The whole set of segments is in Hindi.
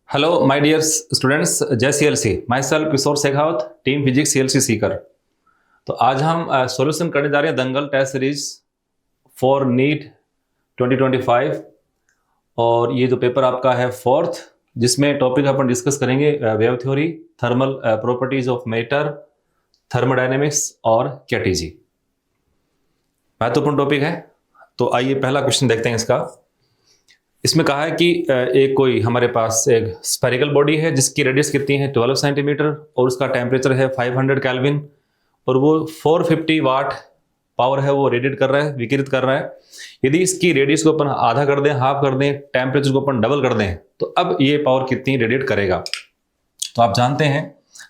हेलो माय डियर स्टूडेंट्स, जय CLC. Myself Kishor Shekhawat, team physics CLC Sikar. तो आज हम सॉल्यूशन करने जा रहे हैं Dangal test series for NEET 2025। और ये जो पेपर आपका है फोर्थ, जिसमें टॉपिक अपन डिस्कस करेंगे wave theory, thermal properties of matter, thermodynamics और केटीजी। महत्वपूर्ण टॉपिक है। तो आइए पहला क्वेश्चन देखते हैं इसका। इसमें कहा है कि एक कोई हमारे पास एक स्फेरिकल बॉडी है जिसकी रेडियस कितनी है 12 सेंटीमीटर और उसका टेम्परेचर है 500 केल्विन और वो 450 वाट पावर है वो रेडिएट कर रहा है, विकिरित कर रहा है। यदि इसकी रेडियस को अपन आधा कर दें, हाफ कर दें, टेम्परेचर को अपन डबल कर दें तो अब ये पावर कितनी रेडिएट करेगा। तो आप जानते हैं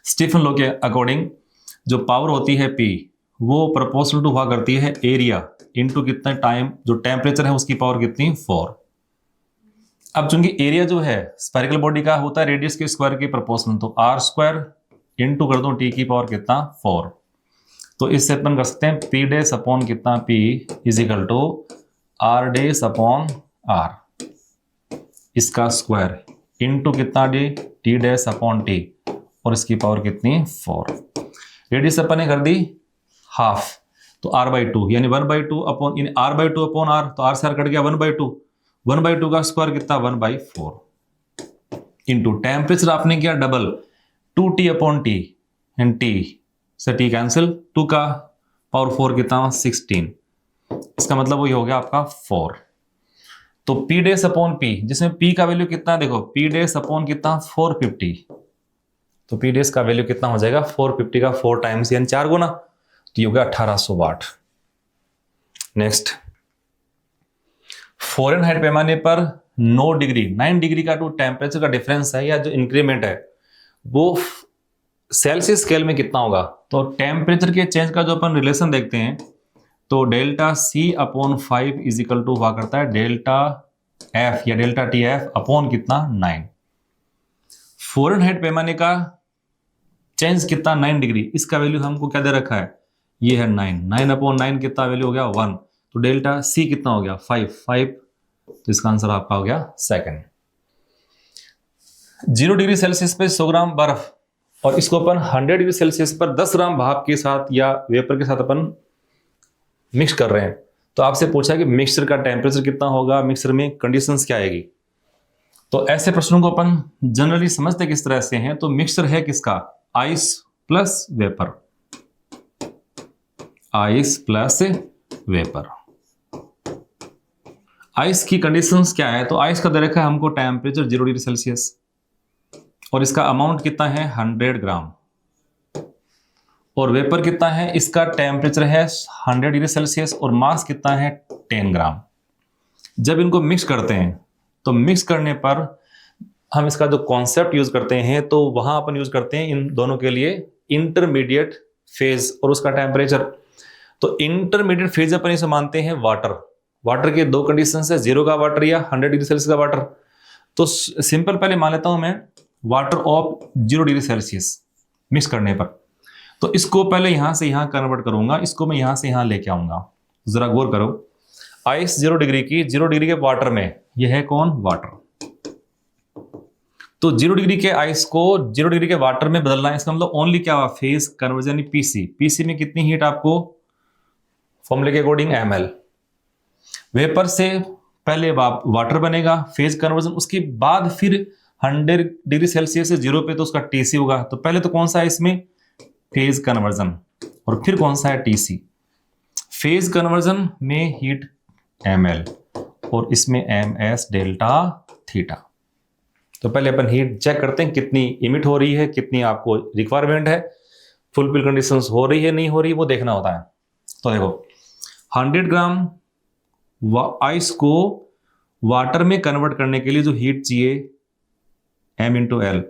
स्टीफन लॉ के अकॉर्डिंग जो पावर होती है P वो प्रोपोर्शनल टू हुआ करती है एरिया इंटू कितना टाइम, जो टेम्परेचर है उसकी पावर कितनी 4। अब चूंकि एरिया जो है स्फेरिकल बॉडी का होता है रेडियस के स्क्वायर के प्रोपोर्शनल, तो आर स्क्वायर इंटू कर दो टी की पावर कितना 4। तो इससे अपन कर सकते हैं पी डेस अपॉन कितना P is equal to R dash upon R इसका स्क्वायर इंटू कितना D T dash upon T और इसकी पावर कितनी 4। रेडियस अपन ने कर दी हाफ, तो r/2 यानी 1/2 अपॉन r/2 अपॉन r, तो r से r कट गया 1/2, 1/2 का स्क्वायर कितना 1/4 इंटू टेम्परेचर आपने किया double 2t upon T and T से टी कैंसिल, 2 का पावर 4 कितना 16। इसका मतलब वही हो गया आपका 4। तो p डेस अपॉन p, जिसमें p का वैल्यू कितना देखो, p डेस अपॉन कितना 450, तो p डेस का वैल्यू कितना हो जाएगा 450 का 4 टाइम्स यानी 4 गुना, तो ये हो गया 1800 वाट। नेक्स्ट, फ़ारेनहाइट पैमाने पर 9 डिग्री का जो टेम्परेचर का डिफरेंस है या जो इंक्रीमेंट है वो सेल्सियस स्केल में कितना होगा। तो टेम्परेचर के चेंज का जो अपन रिलेशन देखते हैं तो delta C upon 5 is equal to हुआ करता है डेल्टा F या डेल्टा TF अपॉन कितना 9। फ़ारेनहाइट पैमाने का चेंज कितना 9 डिग्री, इसका वैल्यू हमको क्या दे रखा है, ये है 9 अपॉन 9 कितना वैल्यू हो गया 1, तो डेल्टा C कितना हो गया 5, तो इसका आंसर आपका हो गया सेकंड। 0 डिग्री सेल्सियस पे 100 ग्राम बर्फ और इसको अपन 100 डिग्री सेल्सियस पर 10 ग्राम भाप के साथ या वेपर के साथ अपन मिक्स कर रहे हैं। तो आपसे पूछा कि मिक्सचर का टेम्परेचर कितना होगा, मिक्सचर में कंडीशंस क्या आएगी। तो ऐसे प्रश्नों को अपन जनरली समझते किस तरह से हैं, तो मिक्सचर है किसका, ice plus vapour, ice plus vapour. Ice की कंडीशंस क्या है, तो आइस का दे रखा है हमको टेम्परेचर 0 डिग्री सेल्सियस और इसका अमाउंट कितना है 100 ग्राम, और वेपर कितना है, इसका टेम्परेचर है 100 डिग्री सेल्सियस और मास कितना है 10 ग्राम। जब इनको मिक्स करते हैं तो मिक्स करने पर हम इसका जो कॉन्सेप्ट यूज करते हैं तो वहां अपन यूज करते हैं इन दोनों के लिए इंटरमीडिएट फेज और उसका टेम्परेचर। तो इंटरमीडिएट फेज अपन इसे मानते हैं वाटर के दो कंडीशन है, 0 का वाटर या 100 डिग्री सेल्सियस का वाटर। तो सिंपल पहले मान लेता हूं मैं water of 0 degree Celsius mix करने पर, तो इसको पहले यहां से यहां कन्वर्ट करूंगा, इसको मैं यहां से यहां लेके आऊंगा। जरा गौर करो, आइस 0 डिग्री की 0 डिग्री के वाटर में, यह है कौन वाटर, तो 0 डिग्री के आइस को 0 डिग्री के वाटर में बदलना है। इसका मतलब ओनली क्या हुआ, फेज कन्वर्जन पीसी में कितनी हीट आपको फॉर्मूले के अकॉर्डिंग ml। वेपर से पहले वाटर बनेगा फेज कन्वर्जन, उसके बाद फिर 100 डिग्री सेल्सियस से 0 पे तो उसका TC होगा। तो पहले तो कौन सा है इसमें फेज कन्वर्जन और फिर कौन सा है TC। फेज कन्वर्जन में हीट ml और इसमें ms डेल्टा थीटा। तो पहले अपन हीट चेक करते हैं कितनी इमिट हो रही है, कितनी आपको रिक्वायरमेंट है, फुलफिल कंडीशंस हो रही है नहीं हो रही वो देखना होता है। तो देखो 100 ग्राम आइस को वाटर में कन्वर्ट करने के लिए जो हीट चाहिए m इंटू एल,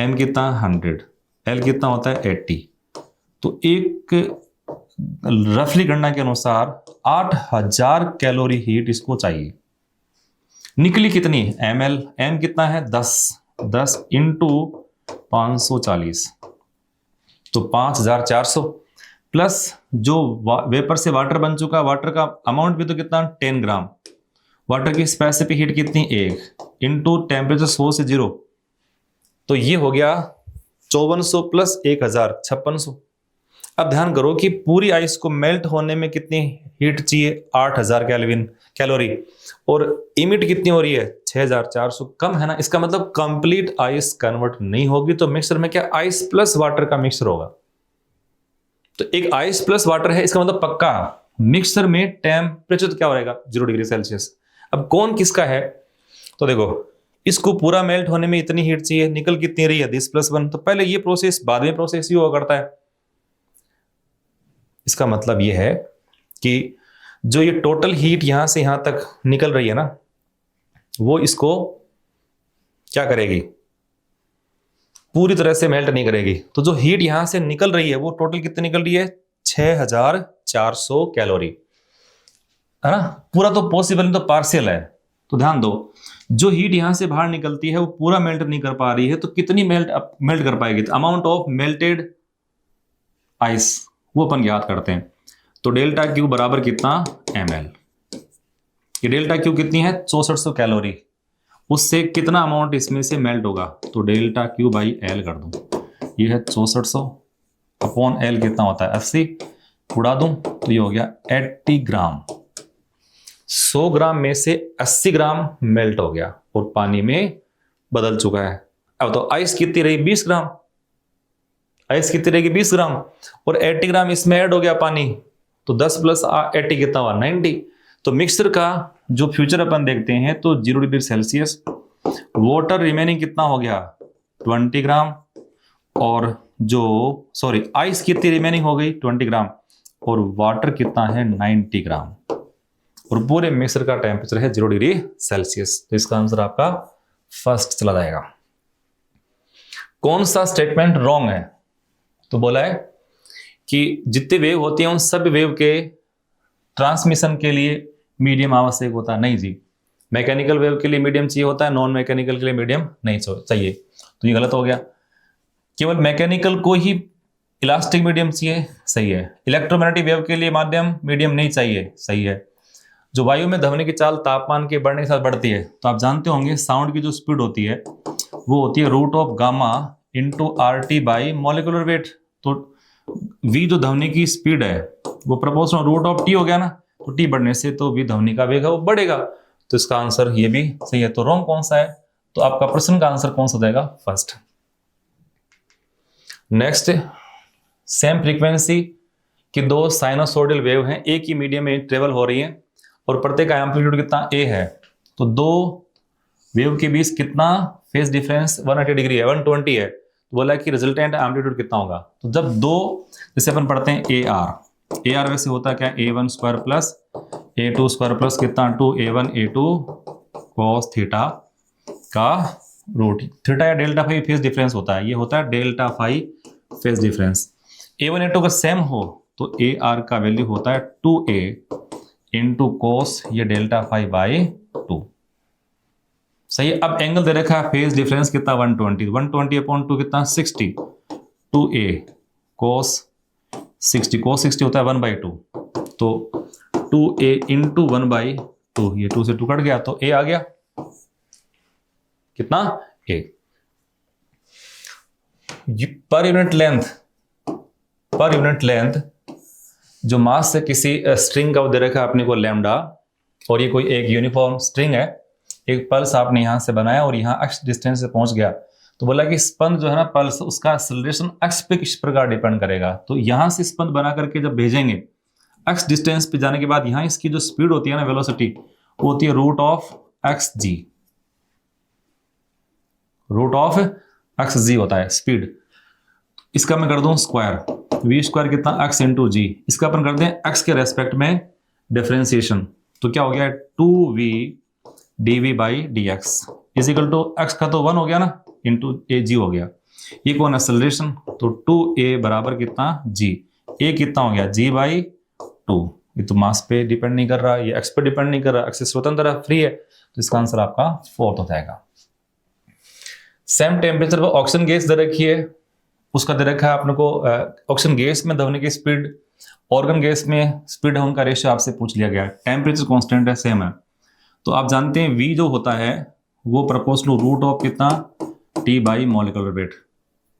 m कितना 100, l कितना होता है 80। तो एक रफली गणना के अनुसार 8000 कैलोरी हीट इसको चाहिए। निकली कितनी ml, m कितना है 10 इंटू 540, तो 5400 प्लस जो वेपर से वाटर बन चुका, वाटर का अमाउंट भी तो कितना 10 ग्राम, वाटर की स्पेसिफिक हीट कितनी 1 इंटू टेम्परेचर 100 से 0 तो ये हो गया 5400 प्लस 1000 5600। अब ध्यान करो कि पूरी आइस को मेल्ट होने में कितनी हीट चाहिए, 8000 कैलोरी, और इमिट कितनी हो रही है 6400, कम है ना। इसका मतलब कंप्लीट आइस कन्वर्ट नहीं होगी, तो मिक्सर में क्या आइस प्लस वाटर का मिक्सर होगा। तो एक आइस प्लस वाटर है, इसका मतलब पक्का मिक्सर में टेम्परेचर क्या हो रहेगा 0 डिग्री सेल्सियस। अब कौन किसका है, तो देखो इसको पूरा मेल्ट होने में इतनी हीट चाहिए, निकल कितनी रही है दिस प्लस 1, तो पहले ये प्रोसेस बाद में प्रोसेस ही हुआ करता है। इसका मतलब ये है कि जो ये टोटल हीट यहां से यहां तक निकल रही है ना, वो इसको क्या करेगी, पूरी तरह से मेल्ट नहीं करेगी। तो जो हीट यहां से निकल रही है वो टोटल कितनी निकल रही है 6400 कैलोरी, है ना। पूरा तो पॉसिबल नहीं, तो पार्शियल है। तो ध्यान दो, जो हीट यहां से बाहर निकलती है वो पूरा मेल्ट नहीं कर पा रही है, तो कितनी मेल्ट कर पाएगी, अमाउंट ऑफ मेल्टेड आइस वो अपन याद करते हैं। तो डेल्टा क्यू बराबर कितना ml, ये डेल्टा क्यू कितनी है 6400 कैलोरी, उससे कितना अमाउंट इसमें से मेल्ट होगा, तो डेल्टा क्यू बाई एल कर दूं, ये है 6400 अपॉन एल कितना होता है 80, उड़ा दूं तो ये हो गया 80 ग्राम। 100 ग्राम में से 80 ग्राम मेल्ट हो गया और पानी में बदल चुका है। अब तो आइस कितनी रही 20 ग्राम, आइस कितनी रहेगी 20 ग्राम, और 80 ग्राम इसमें ऐड हो गया पानी, तो 10 प्लस 80 कितना हुआ 90। तो मिक्सर का जो फ्यूचर अपन देखते हैं तो 0 डिग्री सेल्सियस, वाटर रिमेनिंग कितना हो गया 20 ग्राम, और जो आइस कितनी रिमेनिंग हो गई 20 ग्राम, और वाटर कितना है 90 ग्राम, और पूरे मिक्सर का टेम्परेचर है 0 डिग्री सेल्सियस। तो इसका आंसर आपका फर्स्ट चला जाएगा। कौन सा स्टेटमेंट रॉन्ग है, तो बोला है कि जितने वेव होती हैं उन सब वेव के ट्रांसमिशन के लिए मीडियम आवश्यक होता है। नहीं जी, मैकेनिकल वेव के लिए मीडियम चाहिए होता है, नॉन मैकेनिकल के लिए मीडियम नहीं चाहिए, तो ये गलत हो गया। केवल मैकेनिकल को ही इलास्टिक मीडियम चाहिए, सही है। इलेक्ट्रोमैग्नेटिक वेव के लिए माध्यम मीडियम नहीं चाहिए, सही है। जो वायु में ध्वनि की चाल तापमान के बढ़ने के साथ बढ़ती है, तो आप जानते होंगे साउंड की जो स्पीड होती है वो होती है root of gamma into RT by molecular weight. तो v जो ध्वनि की स्पीड है वो प्रोपोर्शनल रूट ऑफ t हो गया ना, तो t बढ़ने से तो v ध्वनि का वेग है वो बढ़ेगा। तो इसका आंसर ये भी सही है। तो रॉन्ग कौन सा है, तो आपका प्रश्न का आंसर कौन सा जाएगा फर्स्ट। नेक्स्ट, सेम फ्रीक्वेंसी की दो साइनोसॉइडल वेव हैं, एक ही मीडियम में ट्रेवल हो रही है और प्रत्येक का एम्पलीट्यूड कितना a है, तो दो वेव के बीच कितना फेज डिफरेंस 180 डिग्री है, 120 है। तो बोला कि रिजल्टेंट एम्पलीट्यूड कितना होगा, तो जब दो, जैसे अपन पढ़ते हैं AR वैसे होता है क्या A1 square plus A2 square plus कितना 2A1 A2 cos थीटा का रूट, थीटा या डेल्टा फाई फेज डिफरेंस होता है, ये होता है delta phi phase difference. A1 A2 का सेम हो तो AR का वैल्यू होता है 2A इंटू कोस ये डेल्टा फाई बाई 2, सही है। अब एंगल दे रखा है फेज डिफरेंस कितना 120 अपॉन 2 कितना 60, 2A कोस 60 होता है 1/2, तो 2A इंटू 1/2, ये 2 से 2 कट गया तो A आ गया कितना A। पर यूनिट लेंथ जो मास से किसी स्ट्रिंग का दे रखा है अपने को लैम्डा, और ये कोई एक यूनिफॉर्म स्ट्रिंग है, एक पल्स आपने यहां से बनाया और यहां एक्स डिस्टेंस से पहुंच गया, तो बोला कि स्पंद जो है ना पल्स, उसका एक्सेलरेशन एक्स पे किस प्रकार डिपेंड करेगा। तो यहां से स्पंद बना करके जब भेजेंगे एक्स डिस्टेंस पे जाने के बाद यहां इसकी जो स्पीड होती है ना वेलोसिटी, वो होती है रूट ऑफ एक्स जी होता है स्पीड। इसका मैं कर दूं स्क्वायर, v स्क्वायर कितना x इंटू जी, इसका अपन कर दें x के रेस्पेक्ट में डिफरेंशिएशन, तो क्या हो गया 2v dv by D X is equal to X का तो 1 हो गया ना इंटू ए जी हो गया। ये कौन एक्सेलरेशन, तो 2a बराबर कितना g, a कितना हो गया g बाई 2, ये तो मास पे डिपेंड नहीं कर रहा, ये x पे डिपेंड नहीं कर रहा, x से स्वतंत्र है, फ्री है, तो इसका आंसर आपका 4th हो जाएगा। सेम टेम्परेचर पर ऑक्सीजन गैस दे रखी है, उसका दे रखा है अपने को ऑक्सीजन गैस में ध्वनि की स्पीड, ऑर्गन गैस में स्पीड है, उनका रेशियो आपसे पूछ लिया गया, टेम्परेचर कांस्टेंट है सेम है। तो आप जानते हैं v जो होता है वो प्रोपोर्शनल रूट ऑफ कितना टी बाई मॉलिक्यूलर वेट,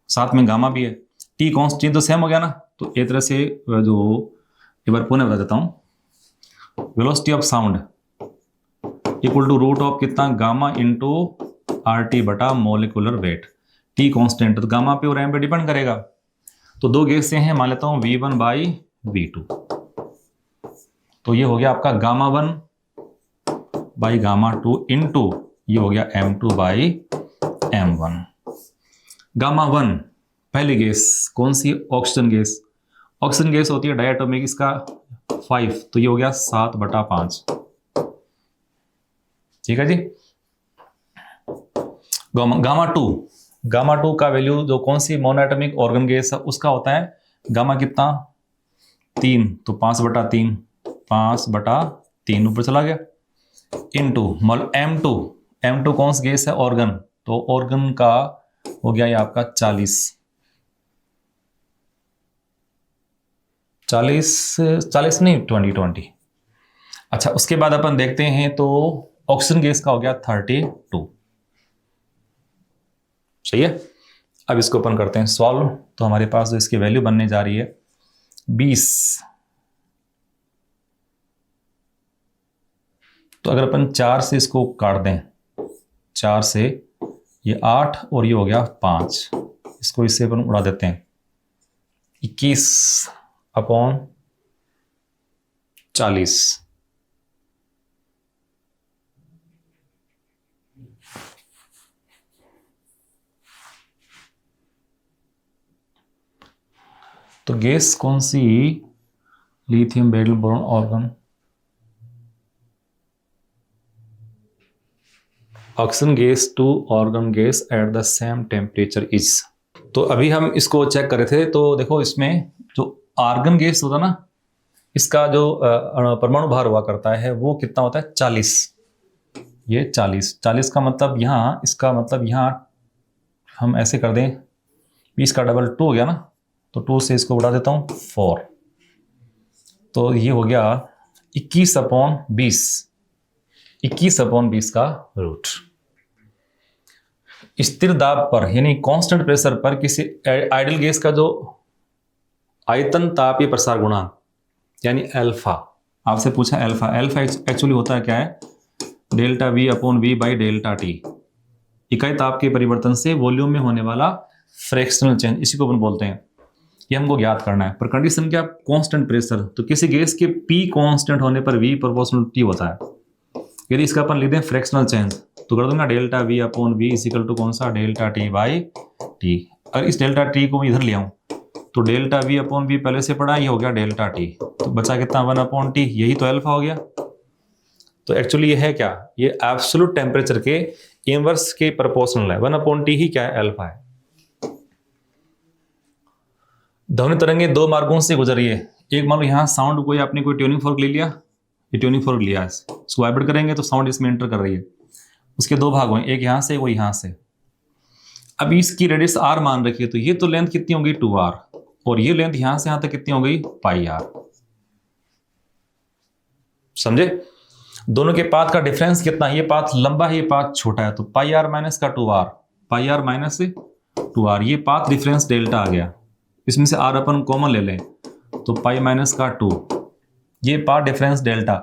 साथ में गामा भी है। टी कॉन्स्टेंट तो सेम हो गया ना, तो एक तरह से जो एक बार पुनः बता देता हूँ, velocity of sound equal to root of कितना गामा इंटू आर टी बटा मोलिकुलर वेट। टी कांस्टेंट तो गामा पे और एम पे डिपेंड करेगा। तो दो गैस से हैं, मान लेता हूँ V1 बाई V2, तो ये हो गया आपका गामा 1 बाई गामा 2 इंटू ये हो गया M2 बाई M1। गामा 1 पहली गैस कौन सी? Oxygen gas. ऑक्सीजन गैस होती है डायटोमिक, इसका 5, तो ये हो गया 7/5। ठीक है जी। गामा 2 का वैल्यू जो कौन सी मोनोएटॉमिक ऑर्गन गैस है उसका होता है गामा कितना? 3, तो 5/3, 5/3 ऊपर चला गया इंटू M2 कौन सी गैस है? ऑर्गन, तो ऑर्गन का हो गया ये आपका 40 नहीं 20। अच्छा, उसके बाद अपन देखते हैं तो ऑक्सीजन गैस का हो गया 32। सही है। अब इसको अपन करते हैं सॉल्व। तो हमारे पास जो इसकी वैल्यू बनने जा रही है 20। तो अगर अपन 4 से इसको काट दें, 4 से ये 8 और ये हो गया 5, इसको इससे अपन उड़ा देते हैं 21/40। तो गैस कौन सी? Lithium beryl boron argon. Oxygen gas to argon gas at the same temperature is. तो अभी हम इसको चेक कर रहे थे, तो देखो इसमें जो आर्गन गैस होता ना, इसका जो परमाणु भार हुआ करता है वो कितना होता है? 40। ये 40 का मतलब यहाँ, इसका मतलब यहाँ हम ऐसे कर दें 20 का डबल 2 हो गया ना, तो 2 से इसको उड़ा देता हूँ 4, तो ये हो गया 21/20। 21/20 का रूट। स्थिर दाब पर यानी कांस्टेंट प्रेशर पर किसी आइडियल गैस का जो आयतन तापीय प्रसार गुणांक यानी अल्फा, आपसे पूछा अल्फा एक्चुअली होता है क्या है? Delta V/V by delta T, इकाई ताप के परिवर्तन से वॉल्यूम में होने वाला फ्रैक्शनल चेंज, इसी को अपन बोलते हैं। ये हमको ज्ञात करना है। पर कंडीशन क्या? Constant pressure. तो किसी गैस के P कांस्टेंट होने पर V प्रोपोर्शनल T होता है। यदि इसका अपन लिखते हैं फ्रैक्शनल चेंज, तो कर दूंगा डेल्टा V/V इक्वल टू कौन सा? Delta T by T. अगर इस डेल्टा T को मैं इधर ले आऊं तो डेल्टा V/V पहले से पढ़ा, ये हो गया डेल्टा T, तो बचा कितना? 1/T, यही तो अल्फा हो गया। तो एक्चुअली ये है क्या? ये एब्सोल्यूट टेम्परेचर के इनवर्स के प्रोपोर्शनल है। 1/T ही क्या है? अल्फा है। ध्वनि तरंगे दो मार्गों से गुजर रही है। एक मान लो यहाँ साउंड कोई आपने कोई ट्यूनिंग फोर्क ले लिया, ये ट्यूनिंग फोर्क लिया, इसको वाइब्रेट करेंगे तो साउंड इसमें एंटर कर रही है। उसके दो भाग हुए, एक यहाँ से वो यहाँ से। अब इसकी रेडियस r मान रखिए, तो ये तो लेंथ कितनी होगी? 2r, और ये लेंथ यहाँ से यहाँ तक कितनी हो गई? πr। समझे? दोनों के पाथ का डिफरेंस कितना? ये पाथ लंबा है, ये पाथ छोटा है, तो πr माइनस का 2r, πr माइनस 2r, ये पाथ डिफरेंस डेल्टा आ गया। इसमें से r अपन कॉमन ले लें तो पाई माइनस का 2, ये पाथ डिफरेंस डेल्टा।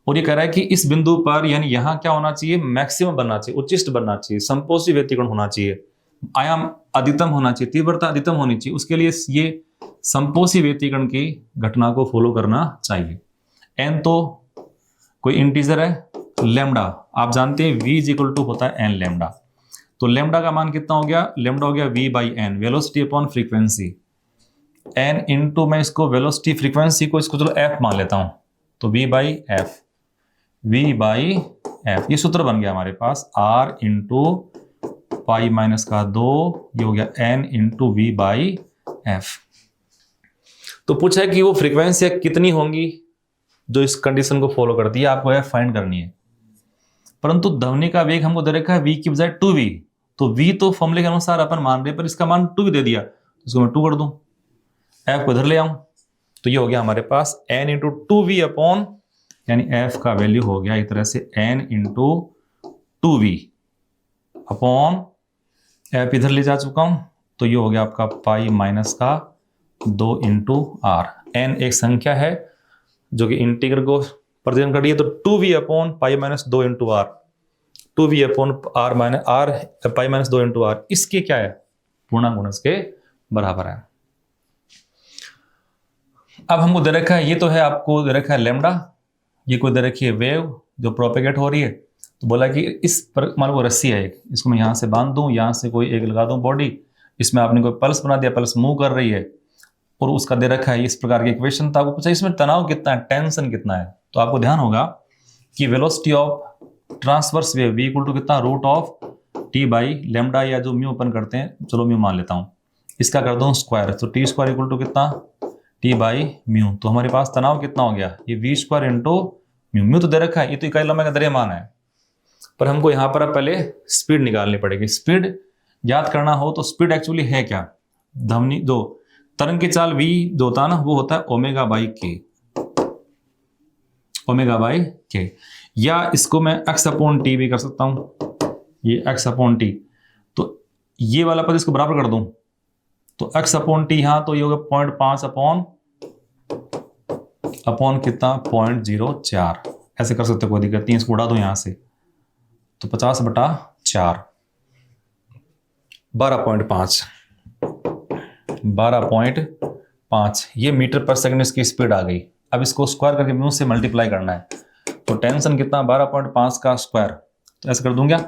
और ये कह रहा है कि इस बिंदु पर यानी यहाँ क्या होना चाहिए? मैक्सिमम बनना चाहिए, उच्चिष्ट बनना चाहिए, संपोषी व्यतिकोण होना चाहिए, आयाम अधिकतम होना चाहिए, तीव्रता अधिकतम होनी चाहिए। उसके लिए ये संपोषी व्यतिकरण की घटना को फॉलो करना चाहिए। n तो कोई इंटीजर है, लेमडा आप जानते हैं v इक्वल टू होता है n लेमडा, तो लेमडा का मान कितना हो गया? लेमडा हो गया v/n, velocity upon frequency. n into मैं इसको वेलोसिटी फ्रीक्वेंसी को इसको चलो f मान लेता हूं, तो v/f, ये सूत्र बन गया हमारे पास, r इंटू पाई माइनस का 2, ये हो गया n इंटू v/f। तो पूछा है कि वो फ्रीक्वेंसी कितनी होंगी जो इस कंडीशन को फॉलो करती है, आपको f फाइंड करनी है। परंतु ध्वनि का वेग हमको दे रखा है v की बजाय 2v, तो v तो फॉर्मूले के अनुसार अपन मान रहे, पर इसका मान 2 दे दिया, तो इसको मैं 2 कर दूं, f को इधर ले आऊं, तो ये हो गया हमारे पास n इंटू 2v अपॉन, यानी f का वैल्यू हो गया एक तरह से n into 2v upon F इधर ले जा चुका हूं, तो ये हो गया आपका पाई माइनस का 2 इंटू आर। एन एक संख्या है जो कि इंटीग्रल को प्रेजेंट कर रही है, तो 2v upon pi minus 2 into R, 2v upon R minus R pi minus 2 into R, इसके क्या है पूर्णांक गुणज के बराबर है। अब हमको दे रखा है, ये तो है आपको दे रखा है लेमडा, ये कोई दे रखी है वेव जो प्रोपेगेट हो रही है। तो बोला कि इस पर मान लो रस्सी है एक, इसको मैं यहाँ से बांध दूं, यहाँ से कोई एक लगा दूं बॉडी, इसमें आपने कोई पल्स बना दिया, पल्स मूव कर रही है और उसका दे रखा है इस प्रकार की इक्वेशन। तो आपको पूछा इसमें तनाव कितना है, टेंशन कितना है। तो आपको ध्यान होगा कि velocity of transverse wave v equal to कितना, root of t by lambda, या जो म्यू ओपन करते हैं, चलो म्यू मान लेता हूँ, इसका कर दूँ स्क्वायर, तो टी स्क्वायर इक्वल टू कितना, t बाई म्यू। तो हमारे पास तनाव कितना हो गया, ये v square into mu. Mu तो दे रखा है, ये तो इकाई लंबाई का द्रव्यमान है, पर हमको यहाँ पर अब पहले स्पीड निकालनी पड़ेगी। स्पीड याद करना हो तो स्पीड एक्चुअली है क्या, धमनी जो तरंग की चाल v जो होता है ना, वो होता है ओमेगा बाई के, ओमेगा बाई के, या इसको मैं x अपॉन टी भी कर सकता हूं, ये x अपॉन टी। तो ये वाला पद इसको बराबर कर दूं, तो x अपॉन टी, यहां तो ये होगा 0.5 अपॉन कितना 0.04, ऐसे कर सकते, कोई दिक्कत नहीं, इसको उड़ा दो यहां से, तो 50/4 12.5 12.5, ये मीटर पर सेकंड इसकी स्पीड आ गई। अब इसको स्क्वायर करके म्यू से मल्टीप्लाई करना है, तो टेंशन कितना 12.5 का स्क्वायर, तो ऐसे कर दूंगा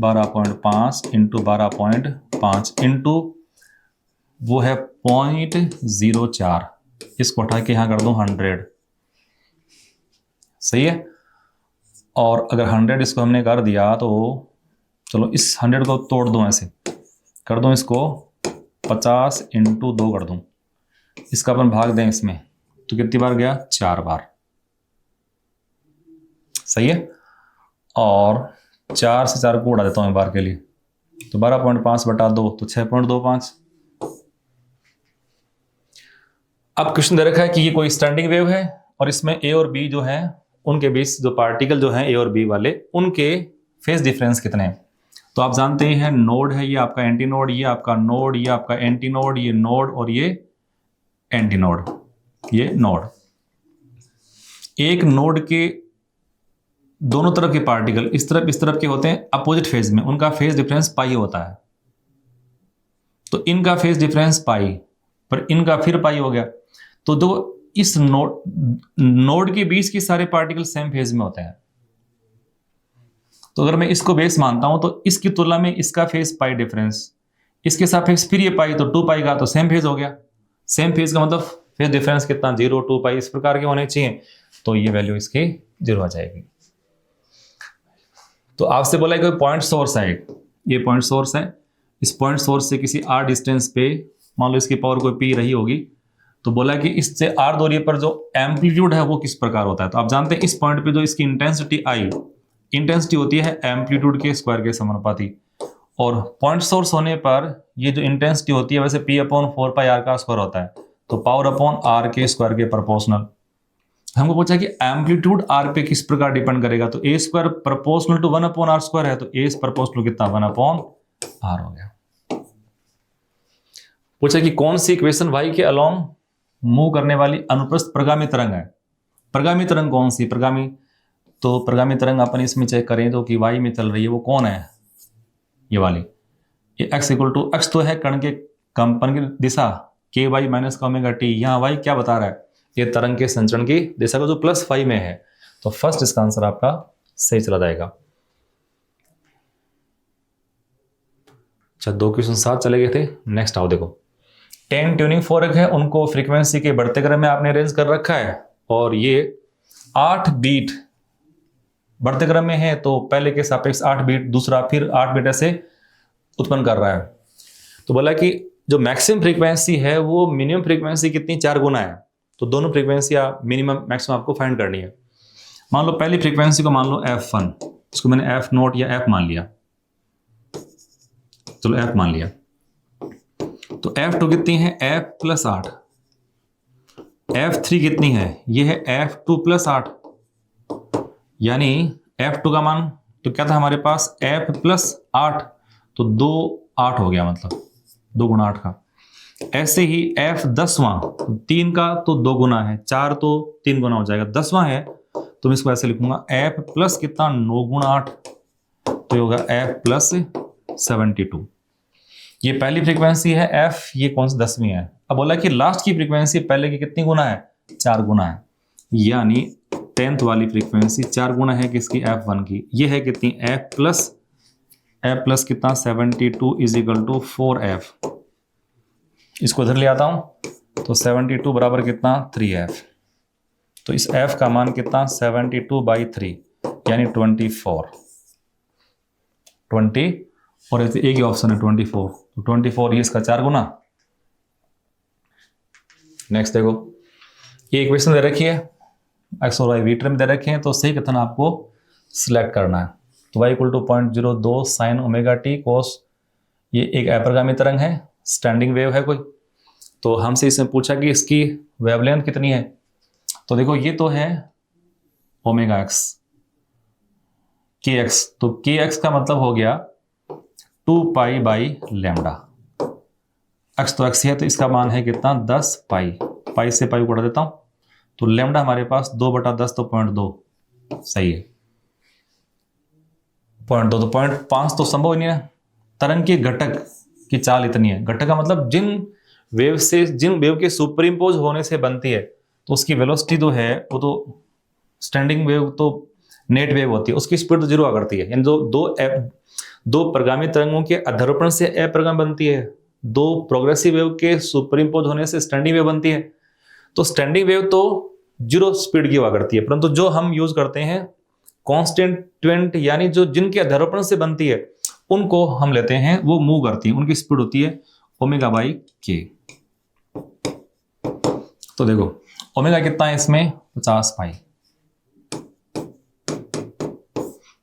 12.5 इंटू 12.5 इंटू वो है 0.04, इसको उठा के यहां कर दूं 100, सही है। और अगर 100 इसको हमने कर दिया तो चलो इस 100 को तोड़ दूं, ऐसे कर दूं, इसको 50 इंटू 2 कर दूं, इसका अपन भाग दें इसमें, तो कितनी बार गया 4 बार, सही है। और 4 से 4 को उड़ा देता हूं एक बार के लिए, तो 12.5/2 तो 6.25। अब क्वेश्चन दे रखा है कि ये कोई स्टैंडिंग वेव है और इसमें ए और बी जो है उनके बीच जो पार्टिकल जो हैं ए और बी वाले, उनके फेज डिफरेंस कितने हैं। तो आप जानते हैं नोड है, ये आपका एंटी नोड, ये आपका नोड, ये आपका एंटी नोड, ये नोड और ये एंटी नोड, ये नोड। एक नोड के दोनों तरफ के पार्टिकल इस तरफ के होते हैं अपोजिट फेज में, उनका फेज डिफरेंस पाई होता है। तो इनका फेज डिफरेंस पाई, पर इनका फिर पाई हो गया, तो जो इस नोड के बीच के सारे पार्टिकल सेम फेज में होते हैं। तो अगर मैं इसको बेस मानता हूं तो इसकी तुलना में इसका फेज पाई डिफरेंस, इसके सापेक्ष फिर ये पाई, तो 2 पाई का, तो सेम फेज हो गया। सेम फेज का मतलब फेज डिफरेंस कितना 0, 2 पाई, इस प्रकार के होने चाहिए, तो ये वैल्यू इसकी 0 आ जाएगी। तो आपसे बोला है कोई पॉइंट सोर्स है, ये पॉइंट सोर्स है, इस पॉइंट सोर्स से किसी r डिस्टेंस पे मान लो इसकी पावर कोई p रही होगी, तो बोला कि इससे r दूरी पर जो एम्पलीट्यूड है वो किस प्रकार होता है। तो आप जानते हैं इस पॉइंट पे जो इसकी इंटेंसिटी आई, इंटेंसिटी होती है एम्पलीट्यूड के स्क्वायर के समानुपाती, और पॉइंट सोर्स होने पर ये जो इंटेंसिटी होती है वैसे p/4πr का स्क्वायर होता है, तो पावर अपॉन r के स्क्वायर के प्रोपोर्शनल। हमको पूछा कि एम्पलीट्यूड r पे किस प्रकार डिपेंड करेगा, तो a square proportional to 1/r square है, तो a प्रोपोर्शनल कितना 1/r हो गया। पूछा कि कौन सी इक्वेशन y के अलोंग मूव करने वाली अनुप्रस्थ प्रगामी तरंग है। प्रगामी तरंग कौन सी, प्रगामी, तो प्रगामी तरंग अपन इसमें चेक करें तो कि y में चल रही है, वो कौन है, ये वाली, ये x इक्वल टू, x तो है कण के कंपन की दिशा ky माइनस का ओमेगा t, यहाँ y क्या बता रहा है, ये तरंग के संचरण की दिशा का जो +5 में है, तो फर्स्ट इसका आंसर आपका सही चला जाएगा। अच्छा, 2 क्वेश्चन साथ चले गए थे, नेक्स्ट आओ देखो। 10 ट्यूनिंग फोरक है, उनको फ्रीक्वेंसी के बढ़ते क्रम में आपने अरेंज कर रखा है, और ये 8 बीट बढ़ते क्रम में है, तो पहले के सापेक्ष 8 बीट, दूसरा फिर 8 बीट ऐसे उत्पन्न कर रहा है। तो बोला कि जो मैक्सिमम फ्रीक्वेंसी है वो मिनिमम फ्रीक्वेंसी कितनी 4 गुना है, तो दोनों फ्रीक्वेंसी मिनिमम मैक्सिमम आपको फाइंड करनी है। मान लो पहली फ्रीक्वेंसी को मान लो f1, इसको मैंने f नोट या f मान लिया, चलो f मान लिया, तो f2 कितनी है f+8, f3 कितनी है, ये है f2+8, यानी f2 का मान तो क्या था हमारे पास f+8, तो 2 8 हो गया, मतलब 2 गुना 8 का। ऐसे ही f 10वां, 3 का तो 2 गुना है, 4 तो 3 गुना हो जाएगा, 10वां है तो मैं इसको ऐसे लिखूंगा f प्लस कितना 9 गुना 8, तो ये होगा f प्लस 72। ये पहली फ्रीक्वेंसी है f, ये कौन सी 10वीं है। अब बोला कि लास्ट की फ्रीक्वेंसी पहले की कितनी गुना है, 4 गुना है, यानी 10th वाली फ्रीक्वेंसी 4 गुना है किसकी, f1 की। ये है कितनी, f प्लस कितना 72 इज इक्वल टू 4f। इसको इधर ले आता हूं तो 72 बराबर कितना 3f। तो इस f का मान कितना 72/3 यानी 24 और एक ही ऑप्शन है 24, तो 24 ही इसका 4 गुना। नेक्स्ट देखो, ये इक्वेशन दे रखी है, x और y वी टर्म दे रखे हैं, तो सही कथन आपको सिलेक्ट करना है। तो y equal to 0.02 sine omega t cos, ये एक अपरिगामी तरंग है, स्टैंडिंग वेव है कोई। तो हमसे इसमें पूछा कि इसकी वेवलेंथ कितनी है, तो देखो ये तो है ओमेगा एक्स के एक्स, तो के एक्स का मतलब हो गया 2π/λ। एक्स तो एक्स है, तो इसका मान है कितना 10 पाई, पाई से पाई को उड़ा देता हूं, तो लैम्डा हमारे पास 2/10 तो 0.2 सही है, 0.2 तो 0.5 तो संभव ही नहीं है। तरंग के घटक की चाल इतनी है, घटक का मतलब जिन वेव के सुपर इम्पोज होने से बनती है, तो उसकी वेलोसिटी जो है वो तो स्टैंडिंग वेव तो नेट वेव होती है, उसकी स्पीड तो 0 हुआ करती है। यानी दो प्रगामी तरंगों के अध्यारोपण से अप्रगामी बनती है, 2 प्रोग्रेसिव वेव के सुपर इम्पोज होने से स्टैंडिंग वेव बनती है। तो स्टैंडिंग वेव तो 0 स्पीड की हुआ करती है, परंतु जो हम यूज करते हैं कॉन्स्टेंट, यानी जो जिनके अध्यारोपण से बनती है उनको हम लेते हैं, वो मूव करती है, उनकी स्पीड होती है ω/k। तो देखो ओमेगा कितना है इसमें 50 पाई,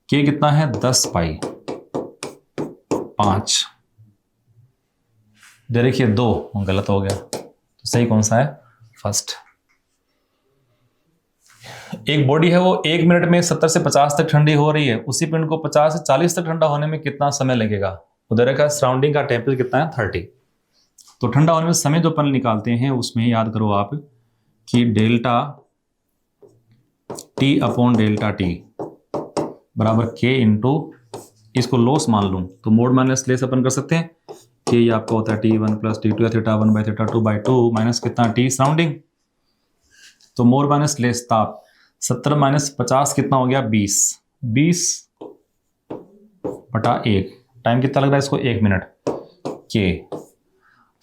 के कितना है 10 पाई, 5 दे रखिए 2, गलत हो गया, तो सही कौन सा है, फर्स्ट। एक बॉडी है वो 1 मिनट में 70 से 50 तक ठंडी हो रही है, उसी पिंड को 50 से 40 तक ठंडा होने में कितना समय लगेगा। उधर का सराउंडिंग का टेम्परेचर कितना है 30। तो ठंडा होने में समय जो अपन निकालते हैं उसमें याद करो आप कि डेल्टा T/ΔT बराबर K इंटू, इसको लॉस मान लूं तो मोड माइनस लेस अपन कर सकते हैं, कि ये आपका होता है T1 प्लस T2 या θ1/θ2/2 माइनस कितना T सराउंडिंग, तो मोड माइनस लेस ताप 70 माइनस 50 कितना हो गया 20/1। टाइम कितना लग रहा है इसको 1 मिनट, के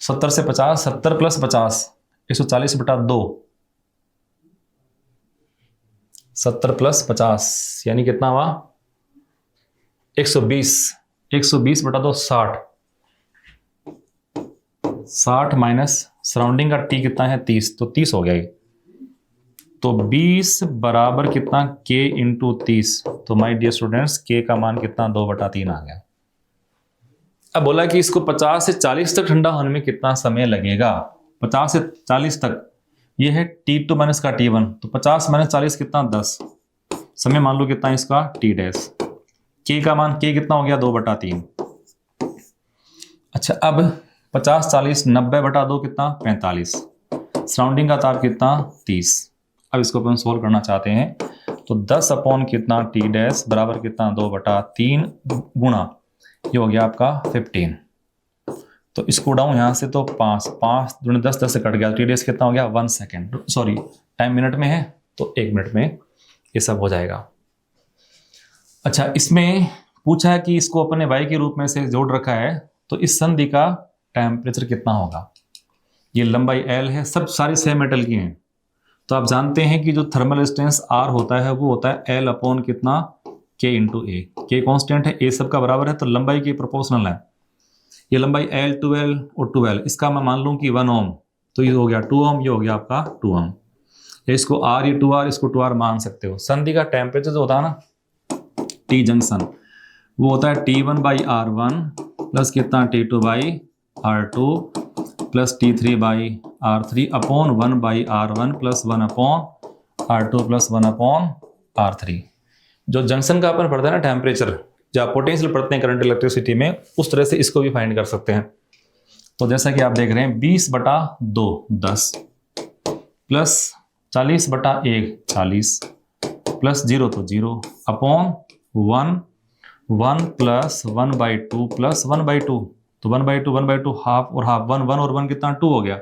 70 से 50, 70 प्लस 50 140/2, 70 प्लस 50 यानी कितना हुआ 120, 120/2 60, 60 माइनस सराउंडिंग का टी कितना है 30, तो 30 हो गया ये। तो 20 बराबर कितना k इंटू 30, तो माय डियर स्टूडेंट्स k का मान कितना 2/3 आ गया। अब बोला कि इसको 50 से 40 तक ठंडा होने में कितना समय लगेगा, 50 से 40 तक, ये है T2 माइनस का T1, तो 50 माइनस 40 कितना 10, समय मान लो कितना इसका T डैश, k का मान k कितना हो गया 2/3। अच्छा अब 50 40 90/2 कितना 45, सराउंडिंग का ताप कितना 30। अब इसको अपन सोल्व करना चाहते हैं, तो 10 अपॉन कितना T डैश बराबर कितना 2/3 गुणा, ये हो गया आपका 15। तो इसको उड़ाऊं यहां से तो 5 दूनी 10 10 से कट गया, T डैश कितना हो गया 1 सेकेंड, सॉरी टाइम मिनट में है तो 1 मिनट में ये सब हो जाएगा। अच्छा इसमें पूछा है कि इसको अपने y के रूप में से जोड़ रखा है, तो इस संधि का टेम्परेचर कितना होगा। ये लंबाई L है, सब सारी सेम मेटल की हैं, तो आप जानते हैं कि जो थर्मल रेजिस्टेंस R होता है वो होता है L अपॉन कितना K into A। K constant है, A सबका बराबर है, तो लंबाई की प्रोपोर्शनल है। ये लंबाई L 2L और 2L, इसका मैं मान लूँ कि 1 ओम, तो ये हो गया 2 ओम, ये हो गया आपका 2 ओम। इसको R, ये 2R, इसको 2R मान सकते हो। संधि का टेम्परेचर जो होता है ना T जंक्शन, वो होता है T1/R1 प्लस कितना T2/R2 plus T3/R3 upon 1/R1 plus 1/R2 plus 1/R3। जो जंक्शन का अपन पढ़ता है ना टेम्परेचर, जो आप पोटेंशियल पढ़ते हैं करंट इलेक्ट्रिसिटी में, उस तरह से इसको भी फाइंड कर सकते हैं। तो जैसा कि आप देख रहे हैं 20/2 10 प्लस 40/1 40 प्लस 0 तो 0 अपॉन 1 1 प्लस 1/2 प्लस 1/2 तो 1/2 1/2 हाफ और हाफ 1 1 और 1 कितना 2 हो गया।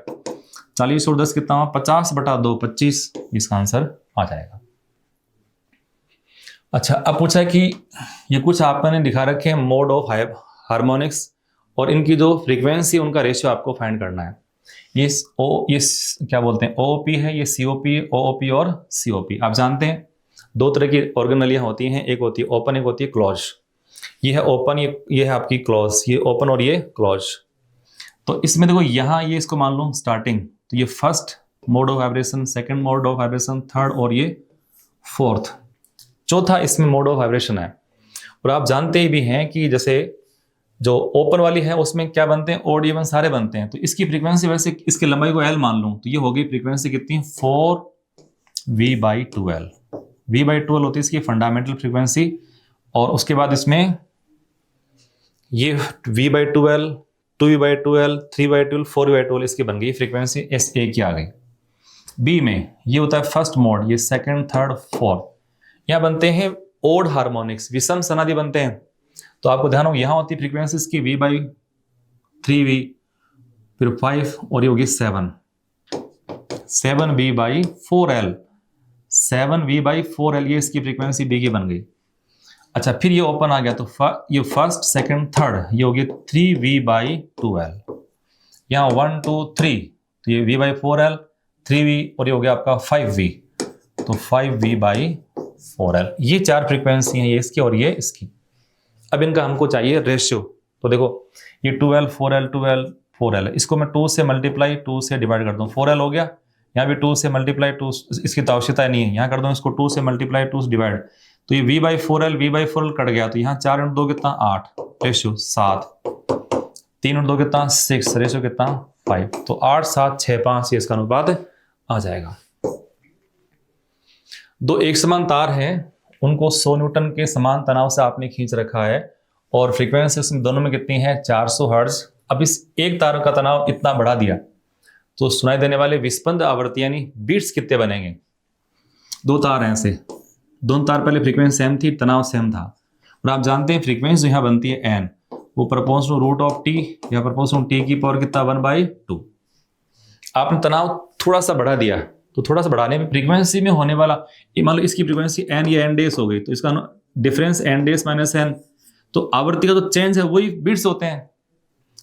40 और 10 कितना 50/2 25, इसका आंसर आ जाएगा। अच्छा, अब पूछा है कि ये कुछ आपने दिखा रखे हैं मोड ऑफ हार्मोनिक्स और इनकी जो फ्रीक्वेंसी उनका रेशियो आपको फाइंड करना है। ये क्या बोलते हैं OOP है, ये COP, OOP और COP। आप जानते हैं दो तरह की ऑर्गेनलियां होती हैं, एक होती है ओपन, एक होती है क्लोज। ये है ओपन, ये है आपकी क्लोज, ये ओपन और ये क्लोज। तो इसमें देखो यहाँ ये इसको मान लो स्टार्टिंग, तो ये first mode of vibration, second mode of vibration, third और ये फोर्थ, चौथा इसमें मोड ऑफ वाइब्रेशन है। और आप जानते ही भी हैं कि जैसे जो ओपन वाली है उसमें क्या बनते हैं, ओड इवन सारे बनते हैं। तो इसकी फ्रीक्वेंसी वैसे इसकी लंबाई को L मान लूं तो ये होगी फ्रीक्वेंसी कितनी 4V/12। V/12 होती है इसकी फंडामेंटल फ्रीक्वेंसी। और उसके बाद इसमें ये V/12, 2V/12, 3/12, 4V/12 इसकी बन गई फ्रीक्वेंसी, SA की आ गई। बी में ये होता है फर्स्ट मोड, ये सेकंड, थर्ड, फोर्थ। यहाँ बनते हैं ओड हार्मोनिक्स, विषम सनादि बनते हैं। तो आपको ध्यान हो यहाँ होती फ्रीक्वेंसी इसकी V/3V, फिर 5 और ये होगी 7 7V/4L, 7V/4L ये इसकी फ्रीक्वेंसी बी की बन गई। अच्छा, फिर ये ओपन आ गया तो ये फर्स्ट, सेकंड, थर्ड, ये होगी 3V/12। यहाँ 1 2 3 तो ये V/4L, 3V और ये हो गया आपका 5V, तो 5V/4L। ये चार फ्रीक्वेंसी हैं, ये इसकी और ये इसकी। अब इनका हमको चाहिए रेशियो। तो देखो ये 2L 4L 2L 4L है, इसको मैं 2 से मल्टीप्लाई 2 से डिवाइड कर दूं, 4L हो गया। यहाँ भी 2 से मल्टीप्लाई 2, इसकी तो आवश्यकता नहीं है, यहाँ कर दूं इसको 2 से मल्टीप्लाई 2 से डिवाइड, तो ये V/4L V/4L कट गया। तो यहाँ 4 × 2 कितना 8, रेशियो 7, 3 × 2 कितना 6, रेशियो कितना 5। तो 8 7 6 5 ये इसका अनुपात आ जाएगा। दो एक समान तार हैं, उनको 100 न्यूटन के समान तनाव से आपने खींच रखा है और फ्रीक्वेंसी उसमें दोनों में कितनी है 400 हर्ट्ज। अब इस एक तार का तनाव इतना बढ़ा दिया तो सुनाई देने वाले विस्पंद आवर्ती यानी बीट्स कितने बनेंगे। दो तार हैं ऐसे, दोनों तार पहले फ्रीक्वेंसी सेम थी, तनाव सेम था। और आप जानते हैं फ्रीक्वेंसी जो यहाँ बनती है n, वो प्रोपोर्शनल √T या प्रोपोर्शनल T की पावर कितना 1/2। आपने तनाव थोड़ा सा बढ़ा दिया, तो थोड़ा सा बढ़ाने में फ्रीक्वेंसी में होने वाला, मान लो इसकी फ्रीक्वेंसी n या n डेज हो गई, तो इसका difference n days minus n, तो आवृत्ति का जो चेंज है वही बीट्स होते हैं।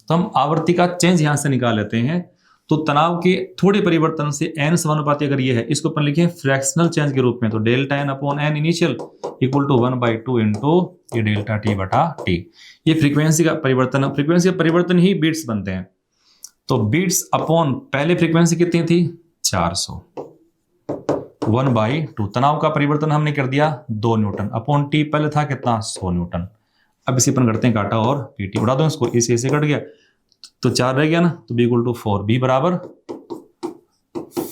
तो हम आवृत्ति का चेंज यहां से निकाल लेते हैं। तो तनाव के थोड़े परिवर्तन से n समानुपाती अगर ये है, इसको अपन लिखे फ्रैक्शनल चेंज के रूप में, तो ΔN/n initial equal to 1/2 into ये ΔT/T। ये फ्रीक्वेंसी का परिवर्तन, फ्रीक्वेंसी का परिवर्तन ही बीट्स बनते हैं। तो बीट्स अपॉन पहले फ्रीक्वेंसी कितनी थी 400, 1/2। तनाव का परिवर्तन हमने कर दिया 2 न्यूटन अपॉन T, पहले था कितना 100 न्यूटन। अब इसी पर करते हैं काटा और PT, उड़ा दो इसको, इसे कट गया तो 4 रह गया ना, तो B = 4, B =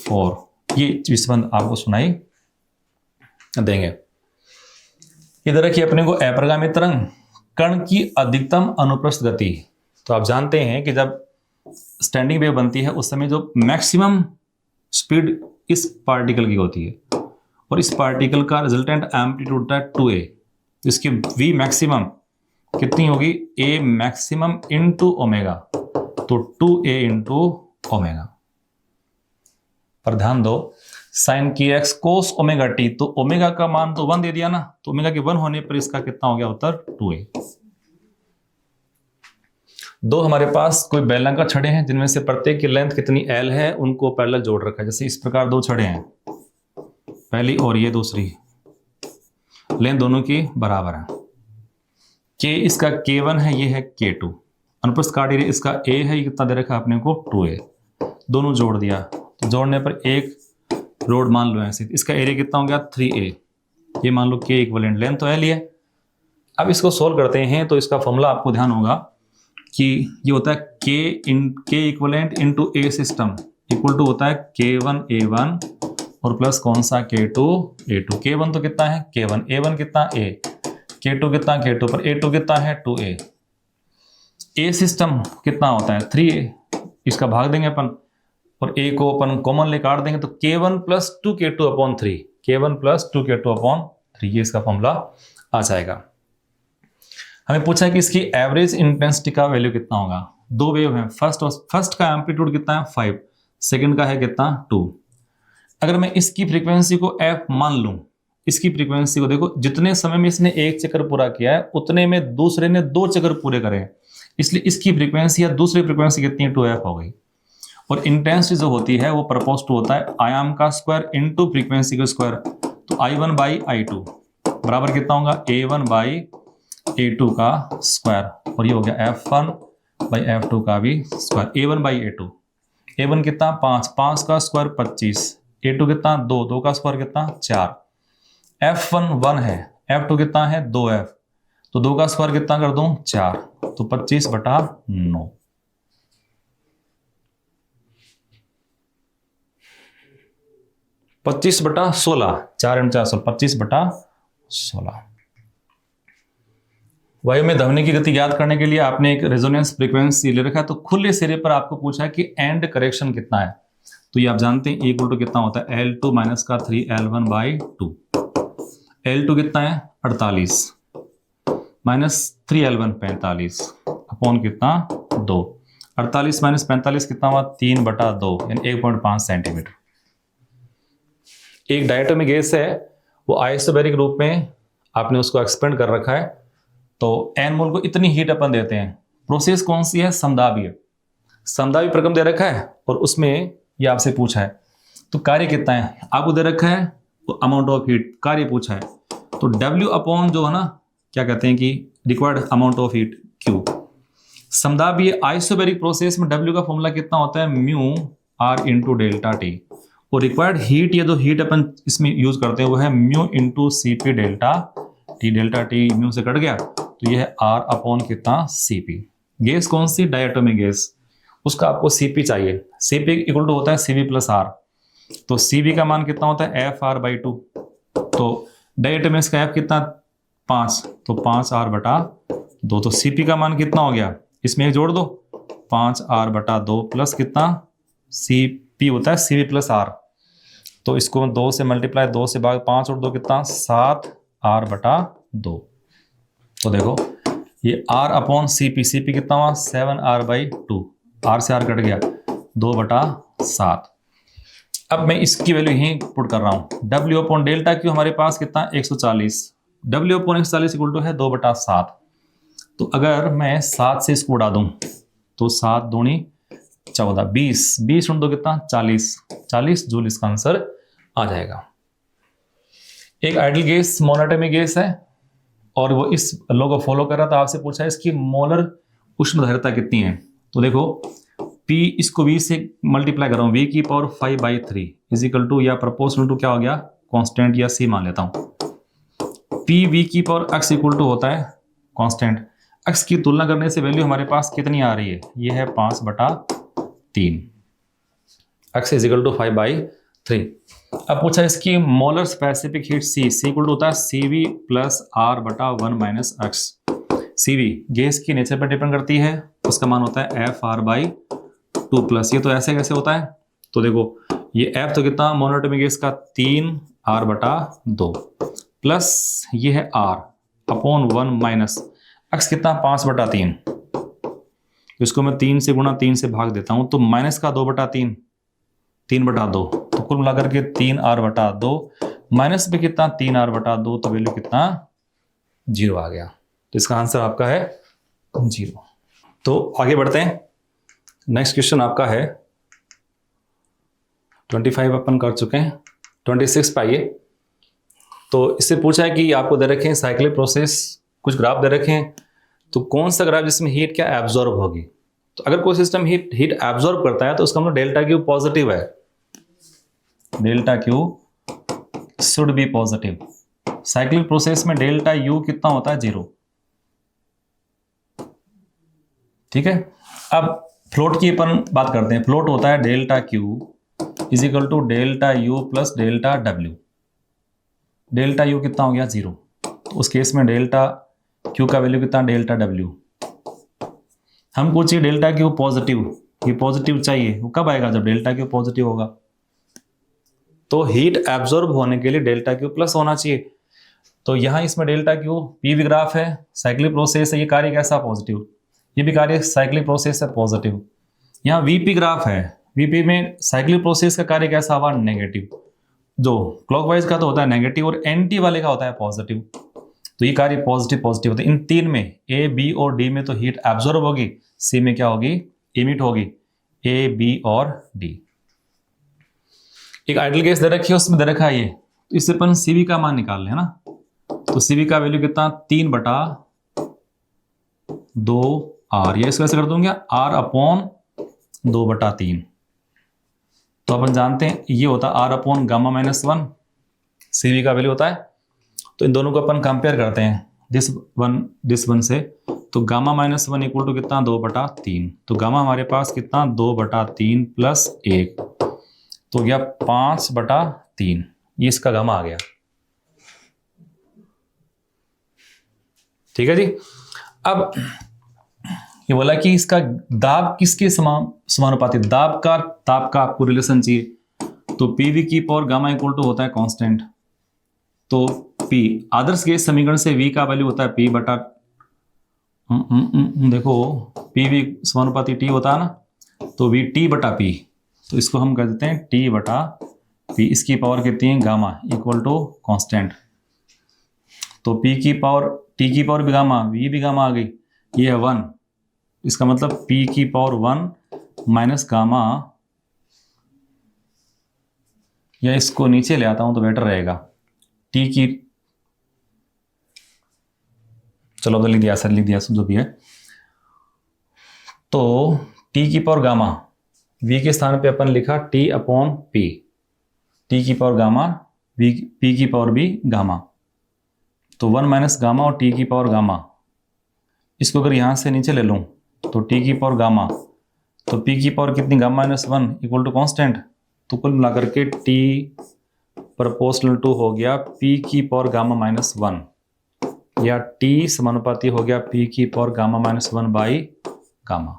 4। ये विस्पंद आपको सुनाई देंगे। इधर रखिए अपने को अप्रगामी तरंग, कण की अधिकतम अनुप्रस्थ गति। तो आप जानते हैं कि जब स्टैंडिंग वेव बनती है उस समय जो मैक्सिमम स्पीड इस पार्टिकल की होती है और इस पार्टिकल का रिजल्टेंट एम्पलीट्यूड होता है 2a। इसकी V मैक्सिमम कितनी होगी, A मैक्सिमम इंटू ओमेगा, तो 2a इंटू ओमेगा। पर ध्यान दो साइन की x कोस ओमेगा t, तो ओमेगा का मान तो 1 दे दिया ना, तो ओमेगा के 1 होने पर इसका कितना हो गया उत्तर 2a। दो हमारे पास कोई बेलनाकार छड़े हैं जिनमें से प्रत्येक की लेंथ कितनी L है, उनको पैरेलल जोड़ रखा है। जैसे इस प्रकार दो छड़े हैं, पहली और ये दूसरी, लेंथ दोनों की बराबर है। K इसका K1 है, ये है K2। अनुप्रस्थ काट एरिया इसका A है, ये कितना दे रखा है अपने को 2a। दोनों जोड़ दिया, तो जोड़ने पर एक रोड मान लो ऐसे, इसका एरिया कितना हो गया 3a। ये मान लो K इक्विवेलेंट, लेंथ तो L ही है। अब इसको सोल्व करते हैं तो इसका फॉर्मूला आपको ध्यान होगा कि ये होता है K equivalent into A system equal to होता है K1 A1 और प्लस कौन सा K2 A2। K1 तो कितना है K1, A1 कितना A, K2 कितना, K2 पर A2 कितना है 2A। A सिस्टम कितना होता है 3A, इसका भाग देंगे अपन और A को अपन कॉमन ले काट देंगे तो K1 plus 2K2 upon 3, K1 plus 2K2 upon 3, ये इसका फॉर्मूला आ जाएगा। हमें पूछा है कि इसकी एवरेज इंटेंसिटी का वैल्यू कितना होगा। दो वेव हैं, फर्स्ट का एम्पलीट्यूड कितना है 5, सेकंड का है कितना 2। अगर मैं इसकी फ्रीक्वेंसी को f मान लूं, इसकी फ्रीक्वेंसी को देखो, जितने समय में इसने एक चक्कर पूरा किया है उतने में दूसरे ने 2 चक्कर पूरे करे हैं, इसलिए इसकी फ्रीक्वेंसी या दूसरी फ्रीक्वेंसी कितनी है 2f हो गई। और इंटेंसिटी जो होती है वो प्रपोज टू होता है आयाम का स्क्वायर इनटू फ्रीक्वेंसी का स्क्वायर, तो I1 बाई I2 बराबर कितना होगा A1 बाई A2 का स्क्वायर, और ये हो गया F1 बाई F2 का भी square. A1 by A2, A1 कितना 5 का स्क्वायर 25, A2 कितना 2 का स्क्वायर कितना 4, F1 1 है, F2 कितना है 2F, तो 2 का स्क्वायर कितना कर दूं 4, तो 25/9। 25/16, 4 × 4 16, 25/16। वायु में ध्वनि की गति ज्ञात करने के लिए आपने एक रेजोनेंस फ्रीक्वेंसी ले रखा है, तो खुले सिरे पर आपको पूछा है कि एंड करेक्शन कितना है, तो ये आप जानते हैं इक्वल टू कितना होता है L2 माइनस का 3L1/2। L2 कितना है 48 माइनस 3L1 45 अपॉन कितना 2, 48 माइनस 45 कितना हुआ 3/2 यानी 1.5 सेंटीमीटर। एक डायटोमिक गैस है, वो आइसोबैरिक रूप में आपने उसको एक्सपेंड कर रखा है, तो एन मोल को इतनी हीट अपन देते हैं। प्रोसेस कौन सी है, समदाबीय। समदाबी प्रक्रम दे रखा है और उसमें ये आपसे पूछा है, तो कार्य कितना है आपको दे रखा है, तो अमाउंट ऑफ हीट कार्य पूछा है, तो W अपॉन जो है ना क्या कहते हैं कि required amount of heat Q। समदाबीय आइसोबैरिक प्रोसेस में W का फॉर्मूला कितना होता है mu R into delta T, और रिक्वायर्ड हीट या जो हीट अपन इसमें यूज करते हैं वो है mu into CP delta T. Delta T mu से कट गया तो यह है R अपॉन कितना CP। गैस कौन सी, डायटोमिक गैस, उसका आपको CP चाहिए। CP इक्वल टू होता है CV प्लस R, तो CV का मान कितना होता है FR/2, तो डायटोमिक का F कितना 5, तो 5R/2, तो CP का मान कितना हो गया, इसमें एक जोड़ दो 5R/2 प्लस कितना CP होता है CV प्लस R, तो इसको 2 से मल्टीप्लाई 2 से भाग 5 और 2 कितना 7R/2। तो देखो ये R अपॉन CP कितना हुआ 7R/2, R से R कट गया 2/7। अब मैं इसकी वैल्यू यहीं पुट कर रहा हूं, W अपॉन डेल्टा Q हमारे पास कितना 140, W अपॉन 140 इक्वल टू है 2/7। तो अगर मैं 7 से इसको उड़ा दूं तो 7 दूनी 14, 20 उड़ दो कितना 40 जूल इसका आंसर आ जाएगा। एक आइडियल गैस मोनोटोमिक गैस है और वो इस लॉ को फॉलो कर रहा था, आपसे पूछा है इसकी मोलर उष्णधारिता कितनी है, तो देखो P इसको V से मल्टीप्लाई कर रहा हूं, V की पावर 5/3 इज इक्वल टू या प्रोपोर्शनल टू क्या हो गया कांस्टेंट या C मान लेता हूं। P V की पावर x इक्वल टू होता है कांस्टेंट, x की तुलना करने से वैल्यू हमारे पास कितनी आ रही है, ये है 5/3, x इज इक्वल टू 5/3। अब पूछा इसकी molar specific heat C equal to होता है CV plus R/1 minus x। CV gas की नेचर पर डिपेंड करती है, उसका मान होता है FR/2 प्लस, ये तो ऐसे कैसे होता है, तो देखो ये F तो कितना मोनोटोमिक गैस का 3R/2 प्लस ये है R अपॉन 1 माइनस x कितना 5/3, तो इसको मैं 3 से गुणा 3 से भाग देता हूं, तो माइनस का 2/3 3/2, तो कुल मिलाकर के 3R/2 माइनस पे कितना 3R/2, तो वैल्यू कितना 0 आ गया, तो इसका आंसर आपका है 0। तो आगे बढ़ते हैं, नेक्स्ट क्वेश्चन आपका है 25 अपन कर चुके हैं, 26 पे आइए। तो इससे पूछा है कि आपको दे रखे हैं साइक्लिक प्रोसेस, कुछ ग्राफ दे रखे हैं, तो कौन सा ग्राफ जिसमें हीट क्या एब्जॉर्ब होगी, तो अगर कोई सिस्टम हीट एब्जॉर्ब करता है तो उसका मतलब डेल्टा Q पॉजिटिव है, delta Q should be positive. Cyclic process में डेल्टा U कितना होता है 0, ठीक है। अब फ्लोट की अपन बात करते हैं, फ्लोट होता है delta Q is equal to delta U plus delta W। Delta U कितना हो गया 0, तो उस केस में डेल्टा क्यू का वैल्यू कितना, डेल्टा डब्ल्यू। हमको चाहिए डेल्टा क्यू पॉजिटिव, ये पॉजिटिव चाहिए, वो कब आएगा, जब डेल्टा क्यू पॉजिटिव होगा। तो हीट एब्जॉर्ब होने के लिए डेल्टा क्यू प्लस होना चाहिए। तो यहाँ इसमें डेल्टा क्यू पीवी ग्राफ है, साइक्लिक प्रोसेस है, ये कार्य कैसा, पॉजिटिव, ये भी कार्य साइक्लिक प्रोसेस है, पॉजिटिव। यहाँ वीपी ग्राफ है, वीपी में साइक्लिक प्रोसेस का कार्य कैसा हुआ, नेगेटिव। जो क्लॉकवाइज का तो होता है नेगेटिव और एंटी वाले का होता है पॉजिटिव। तो ये कार्य पॉजिटिव पॉजिटिव होता है। इन तीन में ए बी और डी में तो हीट एब्जॉर्ब होगी, सी में क्या होगी, इमिट होगी, ए बी और डी। एक आइडियल गैस दे रखी है, उसमें दे रखा है ये, तो इससे अपन सीवी का मान निकाल लें, है ना। तो सीवी का वैल्यू कितना, 3/2 R, ये इसको ऐसे कर दूंगा R/2/3। तो अपन जानते हैं ये होता है R/γ-1, सीवी का वैल्यू होता है। तो इन दोनों को अपन कंपेयर करते हैं, दिस वन से। तो γ-1 इक्वल टू कितना, 2/3। तो गामा हमारे पास कितना, 2/3 प्लस 1, तो गया 5/3। ये इसका गामा आ गया। ठीक है जी। अब ये बोला कि इसका दाब किसके समानुपाती, दाब का आपको रिलेशन चाहिए। तो पीवी की पावर गामा इक्वल टू होता है कांस्टेंट। तो पी आदर्श गैस समीकरण से वी का वैल्यू होता है पी बटा देखो पीवी समानुपाती टी होता है ना, तो वी टी बटा पी। तो इसको हम कह देते हैं टी बटा पी। इसकी पावर कितनी है, गामा इक्वल टू कांस्टेंट। तो पी की पावर, टी की पावर भी गामा, वी भी गामा आ गई, ये है 1। इसका मतलब पी की पावर 1 माइनस गामा, या इसको नीचे ले आता हूं तो बेटर रहेगा। टी की, चलो लिख दिया सर, लिख दिया जो भी है। तो टी की पावर गामा, वी के स्थान पे अपन लिखा T/P, टी की पावर गामा, वी पी की पावर भी गामा। तो 1 माइनस गामा और टी की पावर गामा, इसको अगर यहां से नीचे ले लूं तो टी की पावर गामा, तो पी की पावर कितनी, γ-1 इक्वल टू कांस्टेंट। तो कुल मिलाकर के टी प्रोपोर्शनल टू हो गया पी की पावर γ-1, या टी समानुपाती हो गया पी की पावर γ-1 बाई गामा।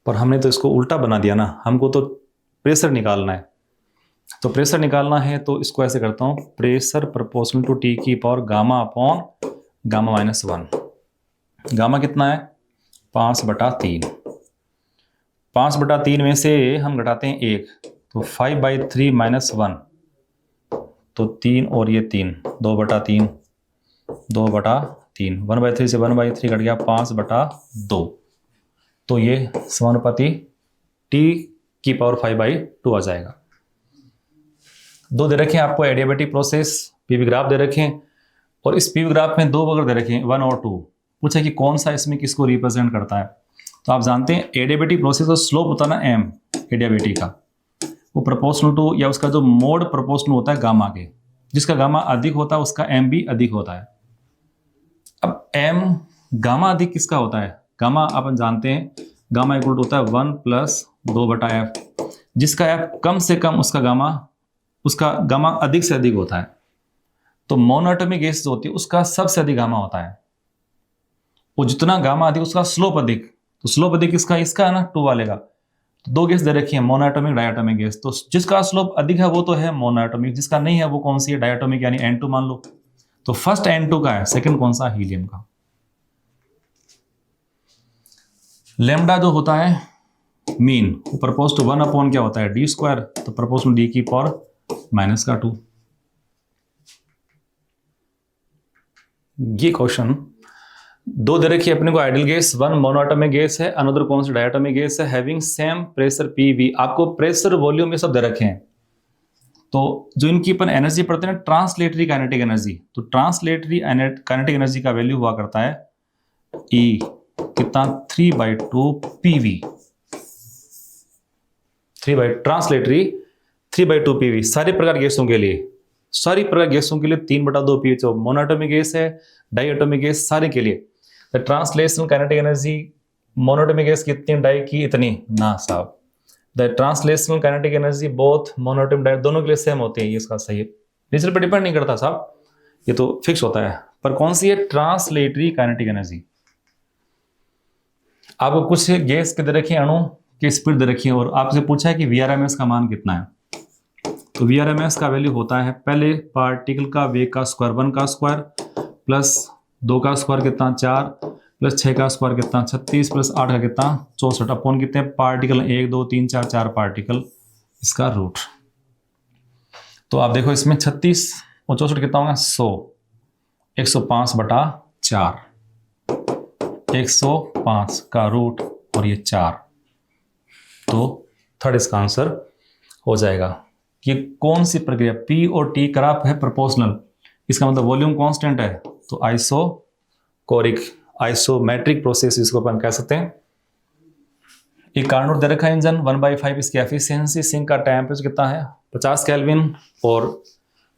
पर हमने तो इसको उल्टा बना दिया ना, हमको तो प्रेशर निकालना है। तो प्रेशर निकालना है तो इसको ऐसे करता हूं, प्रेशर प्रोपोर्शनल टू टी की पावर γ/γ-1। गामा कितना है, 5/3। 5/3 में से हम घटाते हैं 1, तो 5/3 माइनस 1, तो 3 और ये 3, 2/3, 2/3, 1/3 से 1/3 कट गया 5/2। तो ये समानुपाती t की पावर 5/2 आ जाएगा। दो दे रखे हैं आपको एडियाबेटिक प्रोसेस, पीवी ग्राफ दे रखे हैं, और इस पीवी ग्राफ में दो वक्र दे रखे हैं 1 और 2। पूछा कि कौन सा इसमें किसको रिप्रेजेंट करता है। तो आप जानते हैं एडियाबेटिक प्रोसेस का स्लोप होता है ना m, एडियाबेटिक का, वो प्रोपोर्शनल टू, या उसका जो मोड प्रोपोर्शनल होता है गामा के। जिसका गामा अधिक होता है उसका m भी अधिक होता है। अब m गामा अधिक किसका होता है, गामा अपन जानते हैं गामा इक्वल टू होता है 1 प्लस 2/f। जिसका f कम से कम उसका गामा अधिक से अधिक होता है। तो मोनोएटॉमिक गैस जो होती है उसका सबसे अधिक गामा होता है, वो जितना गामा अधिक उसका स्लोप अधिक। तो स्लोप अधिक किसका, इसका है ना, 2 वाले का। तो दो गैस दे रखी है, मोनोएटॉमिक डायटोमिक गैस। तो जिसका स्लोप अधिक है वो तो है मोनोएटॉमिक, जिसका नहीं है वो कौन सी है, डायटोमिक, यानी N2 मान लो। तो फर्स्ट N2 का है, सेकंड कौन सा, हीलियम का। लेमडा जो होता है मीन, वो प्रपोज टू 1 क्या होता है, d², तो प्रपोज टू d की पावर -2। ये क्वेश्चन दो दे रखी है अपने को आइडियल गैस, 1 मोनोएटॉमिक गैस है, अनदर कौन सी डायटोमिक गैस है, हैविंग सेम प्रेशर PV। आपको प्रेशर वॉल्यूम ये सब दे रखे हैं। तो जो इनकी अपन एनर्जी पढ़ते हैं, ट्रांसलेटरी काइनेटिक एनर्जी, तो ट्रांसलेटरी काइनेटिक एनर्जी का वैल्यू हुआ करता है E कितना, 3/2 PV। ट्रांसलेटरी 3/2 PV सारे प्रकार गैसों के लिए, सारी प्रकार गैसों के लिए 3/2 PV। जो मोनोएटॉमिक गैस है, डायटोमिक गैस, सारे के लिए the translational kinetic energy, monoatomic gas कितनी, डाई की इतनी ना साहब। The translational kinetic energy both monoatomic di दोनों के लिए सेम होती है। ये इसका सही है, नेचर पर डिपेंड नहीं करता साहब। ये तो फिक्स होता है। पर कौन सी है? Translatory kinetic energy. आपको कुछ गैस के दे रखी है, अणु की स्पीड दे रखी है, और आपसे पूछा है कि VRMS का मान कितना है। तो VRMS का वैल्यू होता है पहले पार्टिकल का वेग का स्क्वायर 1 का स्क्वायर प्लस 2 का स्क्वायर कितना 4 प्लस 6 का स्क्वायर कितना 36 प्लस 8 का कितना 64 अपॉन कितने पार्टिकल 1 2 3 4 4 पार्टिकल इसका रूट। तो आप देखो इसमें 36 और 64 कितना होगा 100 105 बटा 4 105 का रूट और ये 4। तो थर्ड इसका आंसर हो जाएगा। कि कौन सी प्रक्रिया P और T ग्राफ है प्रोपोर्शनल, इसका मतलब वॉल्यूम कांस्टेंट है, तो आइसोमेट्रिक प्रोसेस इसको अपन कह सकते हैं। एक कार्नोट दे रखा है इंजन 1/5 इसकी एफिशिएंसी, सिंक का टेम्परेचर कितना है 50 केल्विन और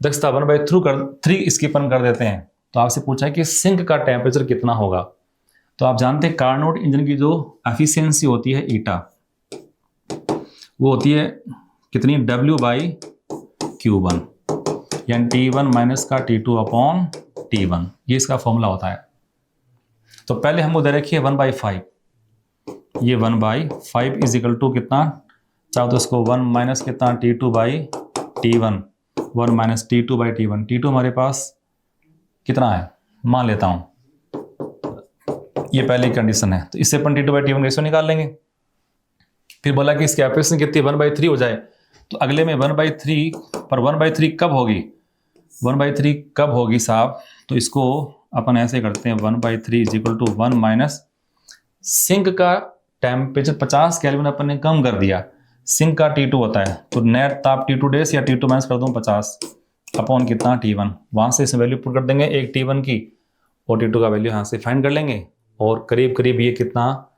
दक्षता 1/3 इसकी अपन कर देते हैं। तो आपसे पूछा है कि सिंक का टेम्परेचर कितना होगा। तो आप जानते हैं कार्नोट इंजन की जो एफिशिएंसी होती है ईटा, वो होती है कितनी W/Q1 यानी T1 माइनस का T2 अपॉन T1, ये इसका फॉर्मूला होता है। तो पहले हमको दे रखी है 1/5, ये 1/5 इज इक्वल टू कितना, चाहो तो इसको 1 माइनस कितना T2/T1 1 माइनस T2/T1। T2 हमारे पास कितना है मान लेता हूं, ये पहली कंडीशन है। तो इससे अपन T2/T1 रेशो निकाल लेंगे। फिर बोला कि इसकी एफिशिएंसी कितनी 1/3 हो जाए, तो अगले में 1/3 पर 1/3 कब होगी 1/3 कब होगी साहब, तो इसको अपन ऐसे करते हैं 1/3 is equal to 1 minus sink का टेम्परेचर 50 केल्विन अपन ने कम कर दिया, सिंक का T2 होता है, तो नेट ताप T2 डेस या T2 माइनस कर दूं 50 अपॉन कितना T1, वहां से इस वैल्यू पुट कर देंगे एक T1 की और T2 का वैल्यू यहाँ से फाइंड कर लेंगे, और करीब करीब ये कितना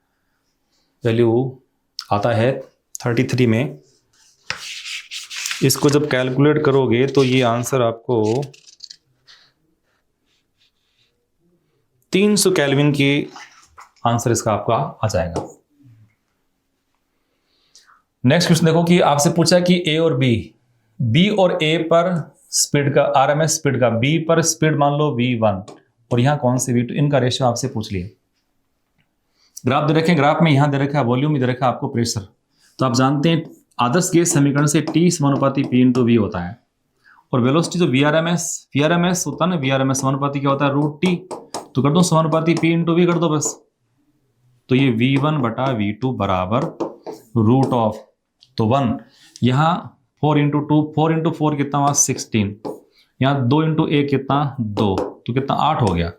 वैल्यू आता है 33 में। इसको जब कैलकुलेट करोगे तो ये आंसर आपको 300 केल्विन की आंसर इसका आपका आ जाएगा। नेक्स्ट क्वेश्चन देखो कि आपसे पूछा कि A और B और A पर स्पीड का RMS स्पीड का, B पर स्पीड मान लो V1 और यहां कौन से V2, इनका रेशियो आपसे पूछ लिए। ग्राफ दे रखे, ग्राफ में यहां दे रखा है वॉल्यूम, दे रखा है आपको प्रेशर। तो आप जानते हैं आदर्श गैस समीकरण से T समानुपाती P इंटू V होता है, और वेलोसिटी जो VRMS होता है ना, VRMS समानुपाती क्या होता है √T, तो कर दो समानुपाती P इंटू V कर दो बस। तो ये V1 बटा V2 बराबर रूट ऑफ, तो 1 यहाँ 4 इंटू 2 4 इंटू 4 कितना हुआ 16, यहाँ 2 इंटू 1 कितना 2, तो कितना 8 हो गया,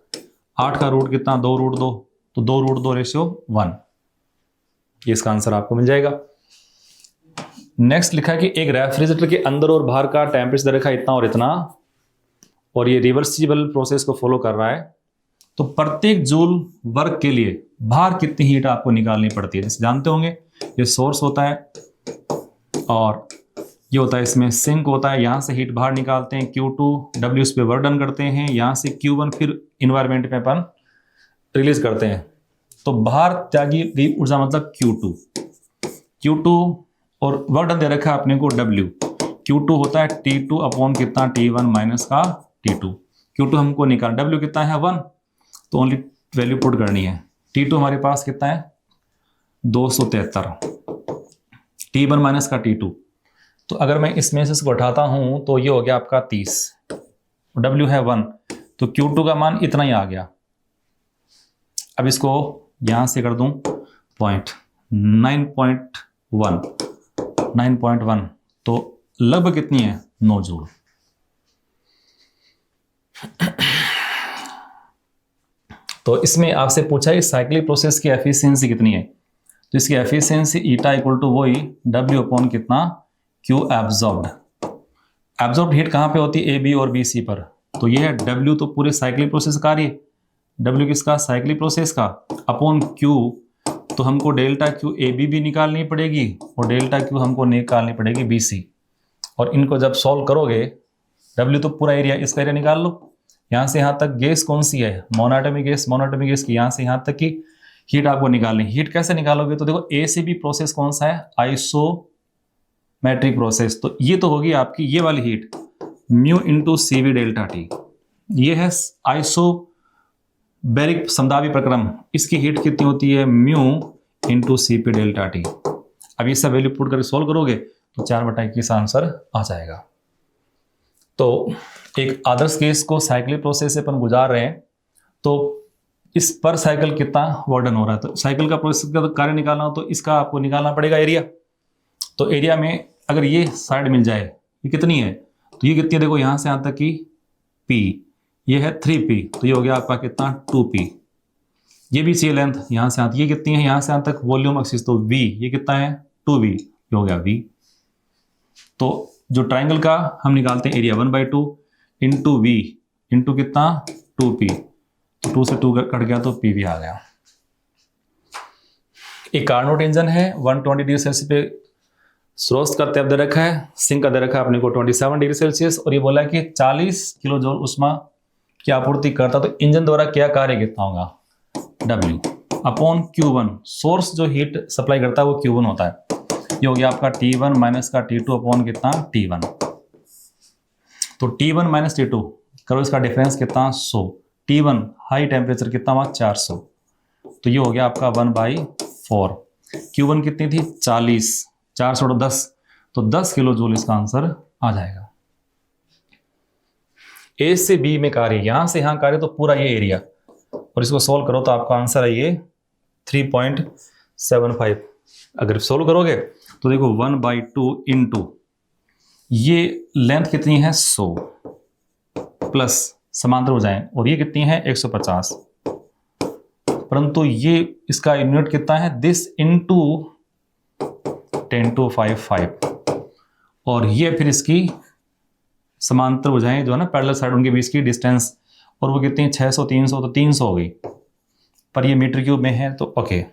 8 का रूट कितना 2 रूट 2, तो 2 रूट 2 रेशियो 1, ये इसका आंसर आपको मिल जाएगा। नेक्स्ट लिखा है कि एक रेफ्रिजरेटर के अंदर और बाहर का टेम्परेचर रखा इतना और इतना, और ये रिवर्सिबल प्रोसेस को फॉलो कर रहा है, तो प्रत्येक जूल वर्ग के लिए बाहर कितनी हीट आपको निकालनी पड़ती है। जैसे जानते होंगे ये सोर्स होता है और ये होता है इसमें सिंक होता है, यहाँ से हीट बाहर निकालते हैं Q2, W इस पे वर्क डन करते हैं, यहाँ से Q1 फिर इन्वायरमेंट में अपन रिलीज करते हैं। तो बाहर त्यागी गई ऊर्जा मतलब Q2 और वर्क डन दे रखा है अपने को W, Q2 होता है T2 अपॉन कितना T1 माइनस का T2, Q2 हमको निकाल, W कितना है 1, तो ओनली वैल्यू पुट करनी है। T2 हमारे पास कितना है 273, T1 माइनस का T2, तो अगर मैं इसमें से इसको उठाता हूं तो ये हो गया आपका 30, W है 1, तो Q2 का मान इतना ही आ गया। अब इसको यहां से कर दूं पॉइंट 9.1, तो लगभग कितनी है 9 जूल। तो इसमें आपसे पूछा है साइक्लिक प्रोसेस की एफिशिएंसी कितनी है, तो इसकी एफिशिएंसी ईटा इक्वल टू वही W अपॉन कितना Q एब्जॉर्ब्ड हीट कहाँ पे होती है A B और B C पर, तो ये है W, तो पूरे साइक्लिक प्रोसेस कार्य W किसका साइक्लिक प्रोसेस का अपॉन Q, तो हमको डेल्टा Q AB भी निकालनी पड़ेगी और डेल्टा Q हमको निकालनी पड़ेगी BC, और इनको जब सॉल्व करोगे W तो पूरा एरिया, इसका एरिया निकाल लो, यहाँ से यहाँ तक गैस कौन सी है मोनोटॉमिक गैस की, यहाँ से यहाँ तक की हीट आपको निकालनी। हीट कैसे निकालोगे, तो देखो A से B प्रोसेस कौन सा है आइसोमेट्रिक प्रोसेस, तो ये तो होगी आपकी ये वाली heat mu into CV delta T, ये है आइसोबैरिक समदाबी प्रक्रम, इसकी हीट कितनी होती है, mu into C P delta T. अब ये सब वैल्यू पुट करके सोल्व करोगे तो 4/21 आंसर आ जाएगा। तो एक आदर्श गैस को साइक्लिक प्रोसेस से अपन गुजार रहे हैं, तो इस पर साइकिल कितना वर्डन हो रहा है, तो साइकिल का प्रोसेस का कार्य निकालना हो तो इसका आपको निकालना पड़ेगा एरिया। तो एरिया में अगर ये साइड मिल जाए, ये कितनी है, तो ये कितनी है, देखो यहां से यहां तक की P, ये है 3P, तो ये हो गया आपका कितना 2P। ये भी चाहिए लेंथ यहां से ये कितनी है, यहां से यहां तक वॉल्यूम एक्सिस, तो V ये कितना है 2V, ये हो गया V। तो जो ट्राइंगल का हम निकालते हैं एरिया 1/2 इंटू V इंटू कितना 2P, तो 2 से 2 कट गया तो P भी आ गया। एक कार्नोट इंजन है, 120 डिग्री सेल्सियस पे स्रोत का ताप दे रखा है, सिंक का दे रखा है अपने को 27 डिग्री सेल्सियस, और ये बोला है कि 40 किलो जूल ऊष्मा की आपूर्ति करता, तो इंजन द्वारा क्या कार्य कितना होगा, W अपॉन Q1। सोर्स जो हीट सप्लाई करता है वो Q1 होता है, ये हो गया आपका T1 माइनस का T2 अपॉन कितना T1। तो T1 माइनस T2 करो, इसका डिफरेंस कितना 100, T1 हाई टेम्परेचर कितना हुआ 400, तो ये हो गया आपका 1/4। Q1 कितनी थी 40, 400 10, तो 10 किलो जूल इसका आंसर आ जाएगा। ए से बी में कार्य, यहां से यहां कार्य, तो पूरा ये एरिया, और इसको सोल्व करो तो आपका आंसर है ये 3.75। अगर सोल्व करोगे तो देखो 1/2 इंटू ये लेंथ कितनी है 100 प्लस समांतर हो जाए, और ये कितनी है 150, परंतु ये इसका यूनिट कितना है दिस इंटू 10⁵, और ये फिर इसकी समांतर हो जाए जो है ना पैरेलल साइड, उनके बीच की डिस्टेंस, और वो कितनी 600 300, तो 300 हो गई, पर ये मीटर क्यूब में है, तो ओके।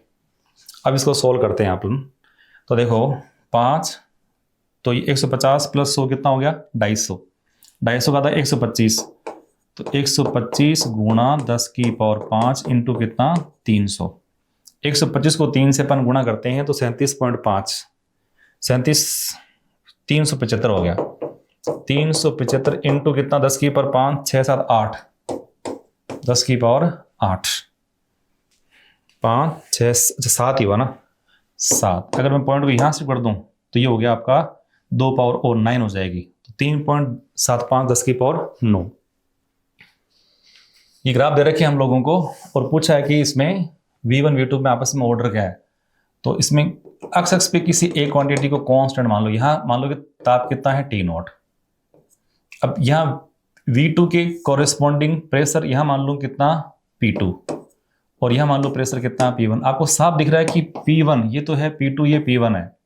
अब इसको सोल्व करते हैं अपन, तो देखो 5, तो ये 150 प्लस 100 कितना हो गया 250, 250 का था 125, तो 125 गुणा 10⁵ इंटू कितना 300। 125 को 3 से अपन गुणा करते हैं तो 37.5, 375 हो गया, 375 इंटू कितना 10⁵, 6 7 8, 10⁸8, 5 6 7 ही हुआ ना 7। अगर मैं पॉइंट को यहां से कर दूं तो ये हो गया आपका 2⁻9 हो जाएगी, तो 3.75 10⁹9। ये ग्राफ दे रखे हम लोगों को, और पूछा है कि इसमें V1 V2 में आपस में ऑर्डर क्या है, तो इसमें अक्स पे किसी एक क्वांटिटी को कांस्टेंट मान लो, यहां मान लो कि ताप कितना है T0। अब यहां V2 के कॉरेस्पॉन्डिंग प्रेशर यहां मान लो कितना P2, और यहां मान लो प्रेशर कितना P1। आपको साफ दिख रहा है कि P1 ये तो है, P2 ये P1 है,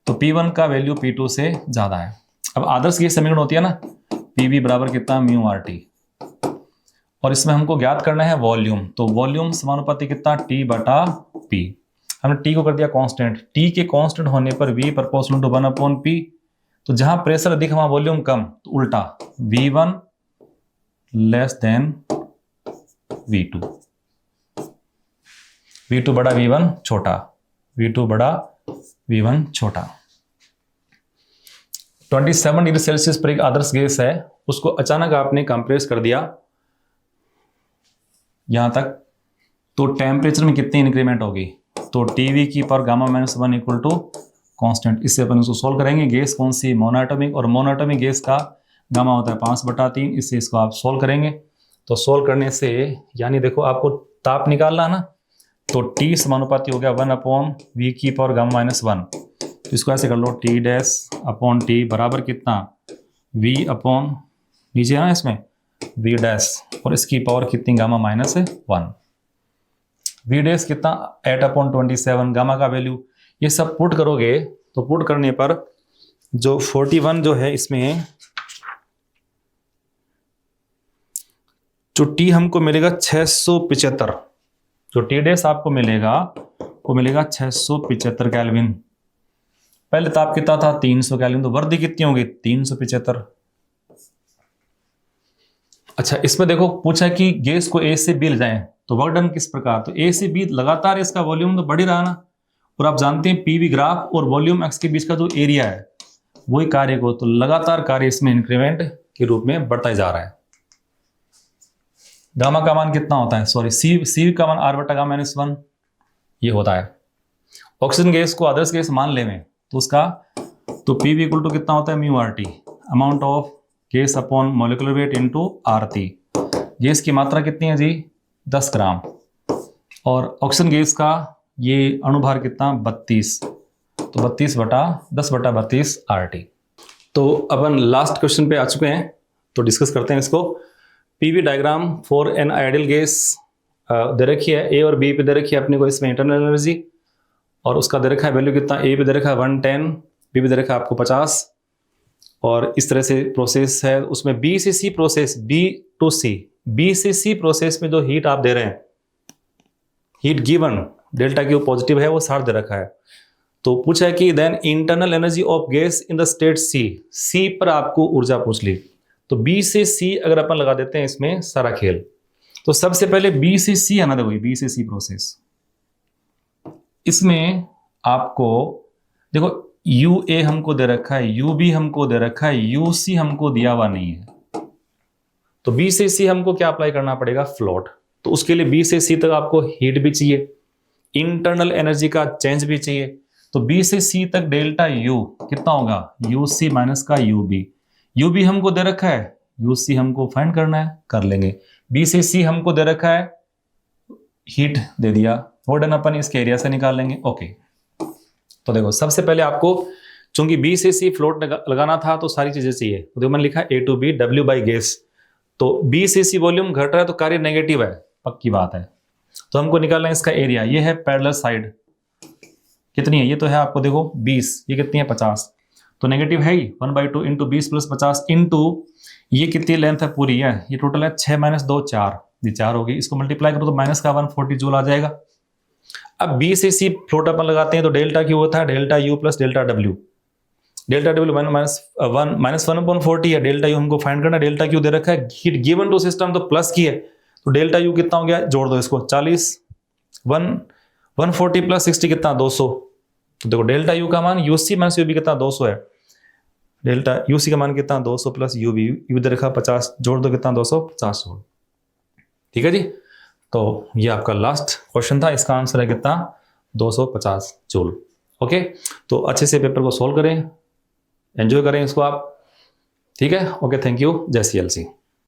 तो P1 का वैल्यू P2 से ज्यादा है। अब आदर्श की समीकरण होती है ना PV बराबर कितना μRT, और इसमें हमको ज्ञात करना है वॉल्यूम, तो वॉल्यूम समानुपाती कितना T/P। हमने T को कर दिया कांस्टेंट, T के कांस्टेंट होने पर V प्रोपोर्शनल टू 1/P, तो जहां प्रेशर अधिक वहां वॉल्यूम कम, तो उल्टा V1 less than V2, V2 बड़ा V1 छोटा, V2 बड़ा V1 छोटा। 27 डिग्री सेल्सियस पर एक आदर्श गैस है, उसको अचानक आपने कंप्रेस कर दिया यहां तक, तो टेम्परेचर में कितनी इंक्रीमेंट होगी, तो Tv⁻⁻1 इक्वल टू कॉन्स्टेंट। इससे अपन उसको सोल्व करेंगे। गैस कौन सी, मोनोएटॉमिक, और मोनोएटॉमिक गैस का गामा होता है 5/3। इससे इसको आप सोल्व करेंगे, तो सोल्व करने से यानी देखो आपको ताप निकालना ना, तो T समानुपाती हो गया 1/V⁻⁻1, तो इसको ऐसे कर लो T'/T बराबर कितना V अपॉन नीचे है ना इसमें V', और इसकी पावर कितनी गामा -1, V' कितना 8/27, गामा का वैल्यू ये सब पुट करोगे, तो पुट करने पर जो 41 जो है इसमें जो T हमको मिलेगा 675, जो T' आपको मिलेगा वो मिलेगा 675 केल्विन। पहले ताप कितना था 300 केल्विन, तो वर्दी कितनी होगी 375। अच्छा, इसमें देखो पूछा कि गैस को A से B ले जाएं तो वर्क डन किस प्रकार, तो A से B लगातार इसका वॉल्यूम तो बढ़ ही रहा ना, और आप जानते हैं PV ग्राफ और वॉल्यूम एक्स के बीच का जो एरिया है वही कार्य को, तो लगातार कार्य इसमें इंक्रीमेंट के रूप में बढ़ता ही जा रहा है। गामा का मान कितना होता है, सॉरी सी का मान R/Γ-1 ये होता है। ऑक्सीजन गैस को आदर्श गैस मान लें तो उसका तो PV इक्वल टू कितना होता है, μRT, amount of gas upon molecular weight into RT। Gas की मात्रा कितनी है जी, 10 ग्राम, और ऑक्सीजन गैस का ये अणुभार कितना, 32, तो 32/10/32 RT। तो अपन लास्ट क्वेश्चन पे आ चुके हैं, तो डिस्कस करते हैं इसको। PV diagram for an ideal gas दे रखी है, ए और बी पे दे रखी है अपने को इसमें इंटरनल एनर्जी, और उसका दे रखा है वैल्यू कितना, ए पे दे रखा है 110, बी पे दे रखा है आपको 50, और इस तरह से प्रोसेस है। उसमें बी से सी प्रोसेस, बी से सी प्रोसेस में जो हीट आप दे रहे हैं, heat given delta Q positive है वो 60 दे रखा है। तो पूछा है कि then internal energy of gas in the state C पर आपको ऊर्जा पूछ ली। तो बी से सी अगर अपन लगा देते हैं इसमें सारा खेल, तो सबसे पहले बी से सी है ना, देखो बी से सी प्रोसेस, इसमें आपको देखो यू ए हमको दे रखा है, यू बी हमको दे रखा है, यू सी हमको दिया हुआ नहीं है। तो बी से सी हमको क्या अप्लाई करना पड़ेगा, फ्लोट। तो उसके लिए बी से सी तक आपको हीट भी चाहिए, इंटरनल एनर्जी का चेंज भी चाहिए। तो बी से सी तक डेल्टा यू कितना होगा, यू सी माइनस का यू बी हमको दे रखा है, यू सी हमको फाइंड करना है, कर लेंगे। बी से सी हमको दे रखा है, हीट दे दिया, वोडन अपन इसके एरिया से निकाल लेंगे। ओके, तो देखो सबसे पहले आपको चूंकि बी से सी फ्लोट लगाना था तो सारी चीजें चाहिए। तो देखो मैंने लिखा है A to B W by gas, तो बी से सी वॉल्यूम घट रहा है तो कार्य नेगेटिव है, पक्की बात है। तो हमको निकालना है इसका एरिया, ये है पैरेलल साइड कितनी है, ये तो है आपको देखो 20, ये कितनी है 50, तो नेगेटिव है ही 1/2 इंटू 20 + 50 इंटू ये कितनी लेंथ है पूरी है, ये टोटल है 6 - 2 4, ये 4 होगी, इसको मल्टीप्लाई करो तो माइनस का 140 जूल आ जाएगा। अब बी से सी फ्लोट अपन लगाते हैं तो डेल्टा क्यू होता है delta U plus delta W, delta W -1/40 है, डेल्टा यू हमको फाइंड करना, डेल्टा क्यू दे रखा है, हीट गिवन टू सिस्टम तो प्लस की है, तो डेल्टा यू कितना हो गया, जोड़ दो इसको 40, 140 + 60 कितना 200। तो देखो डेल्टा यू का मान यूसी माइनस यूबी कितना 200 है, डेल्टा यूसी का मान कितना 200 प्लस यूबी, यू दे रखा 50, जोड़ दो कितना 250 जोड़। ठीक है जी, तो ये आपका लास्ट क्वेश्चन था, इसका आंसर है कितना 250 जूल। ओके, तो अच्छे से पेपर को सॉल्व करें, एंजॉय करें इसको आप। ठीक है, ओके, थैंक यू, जय CLC।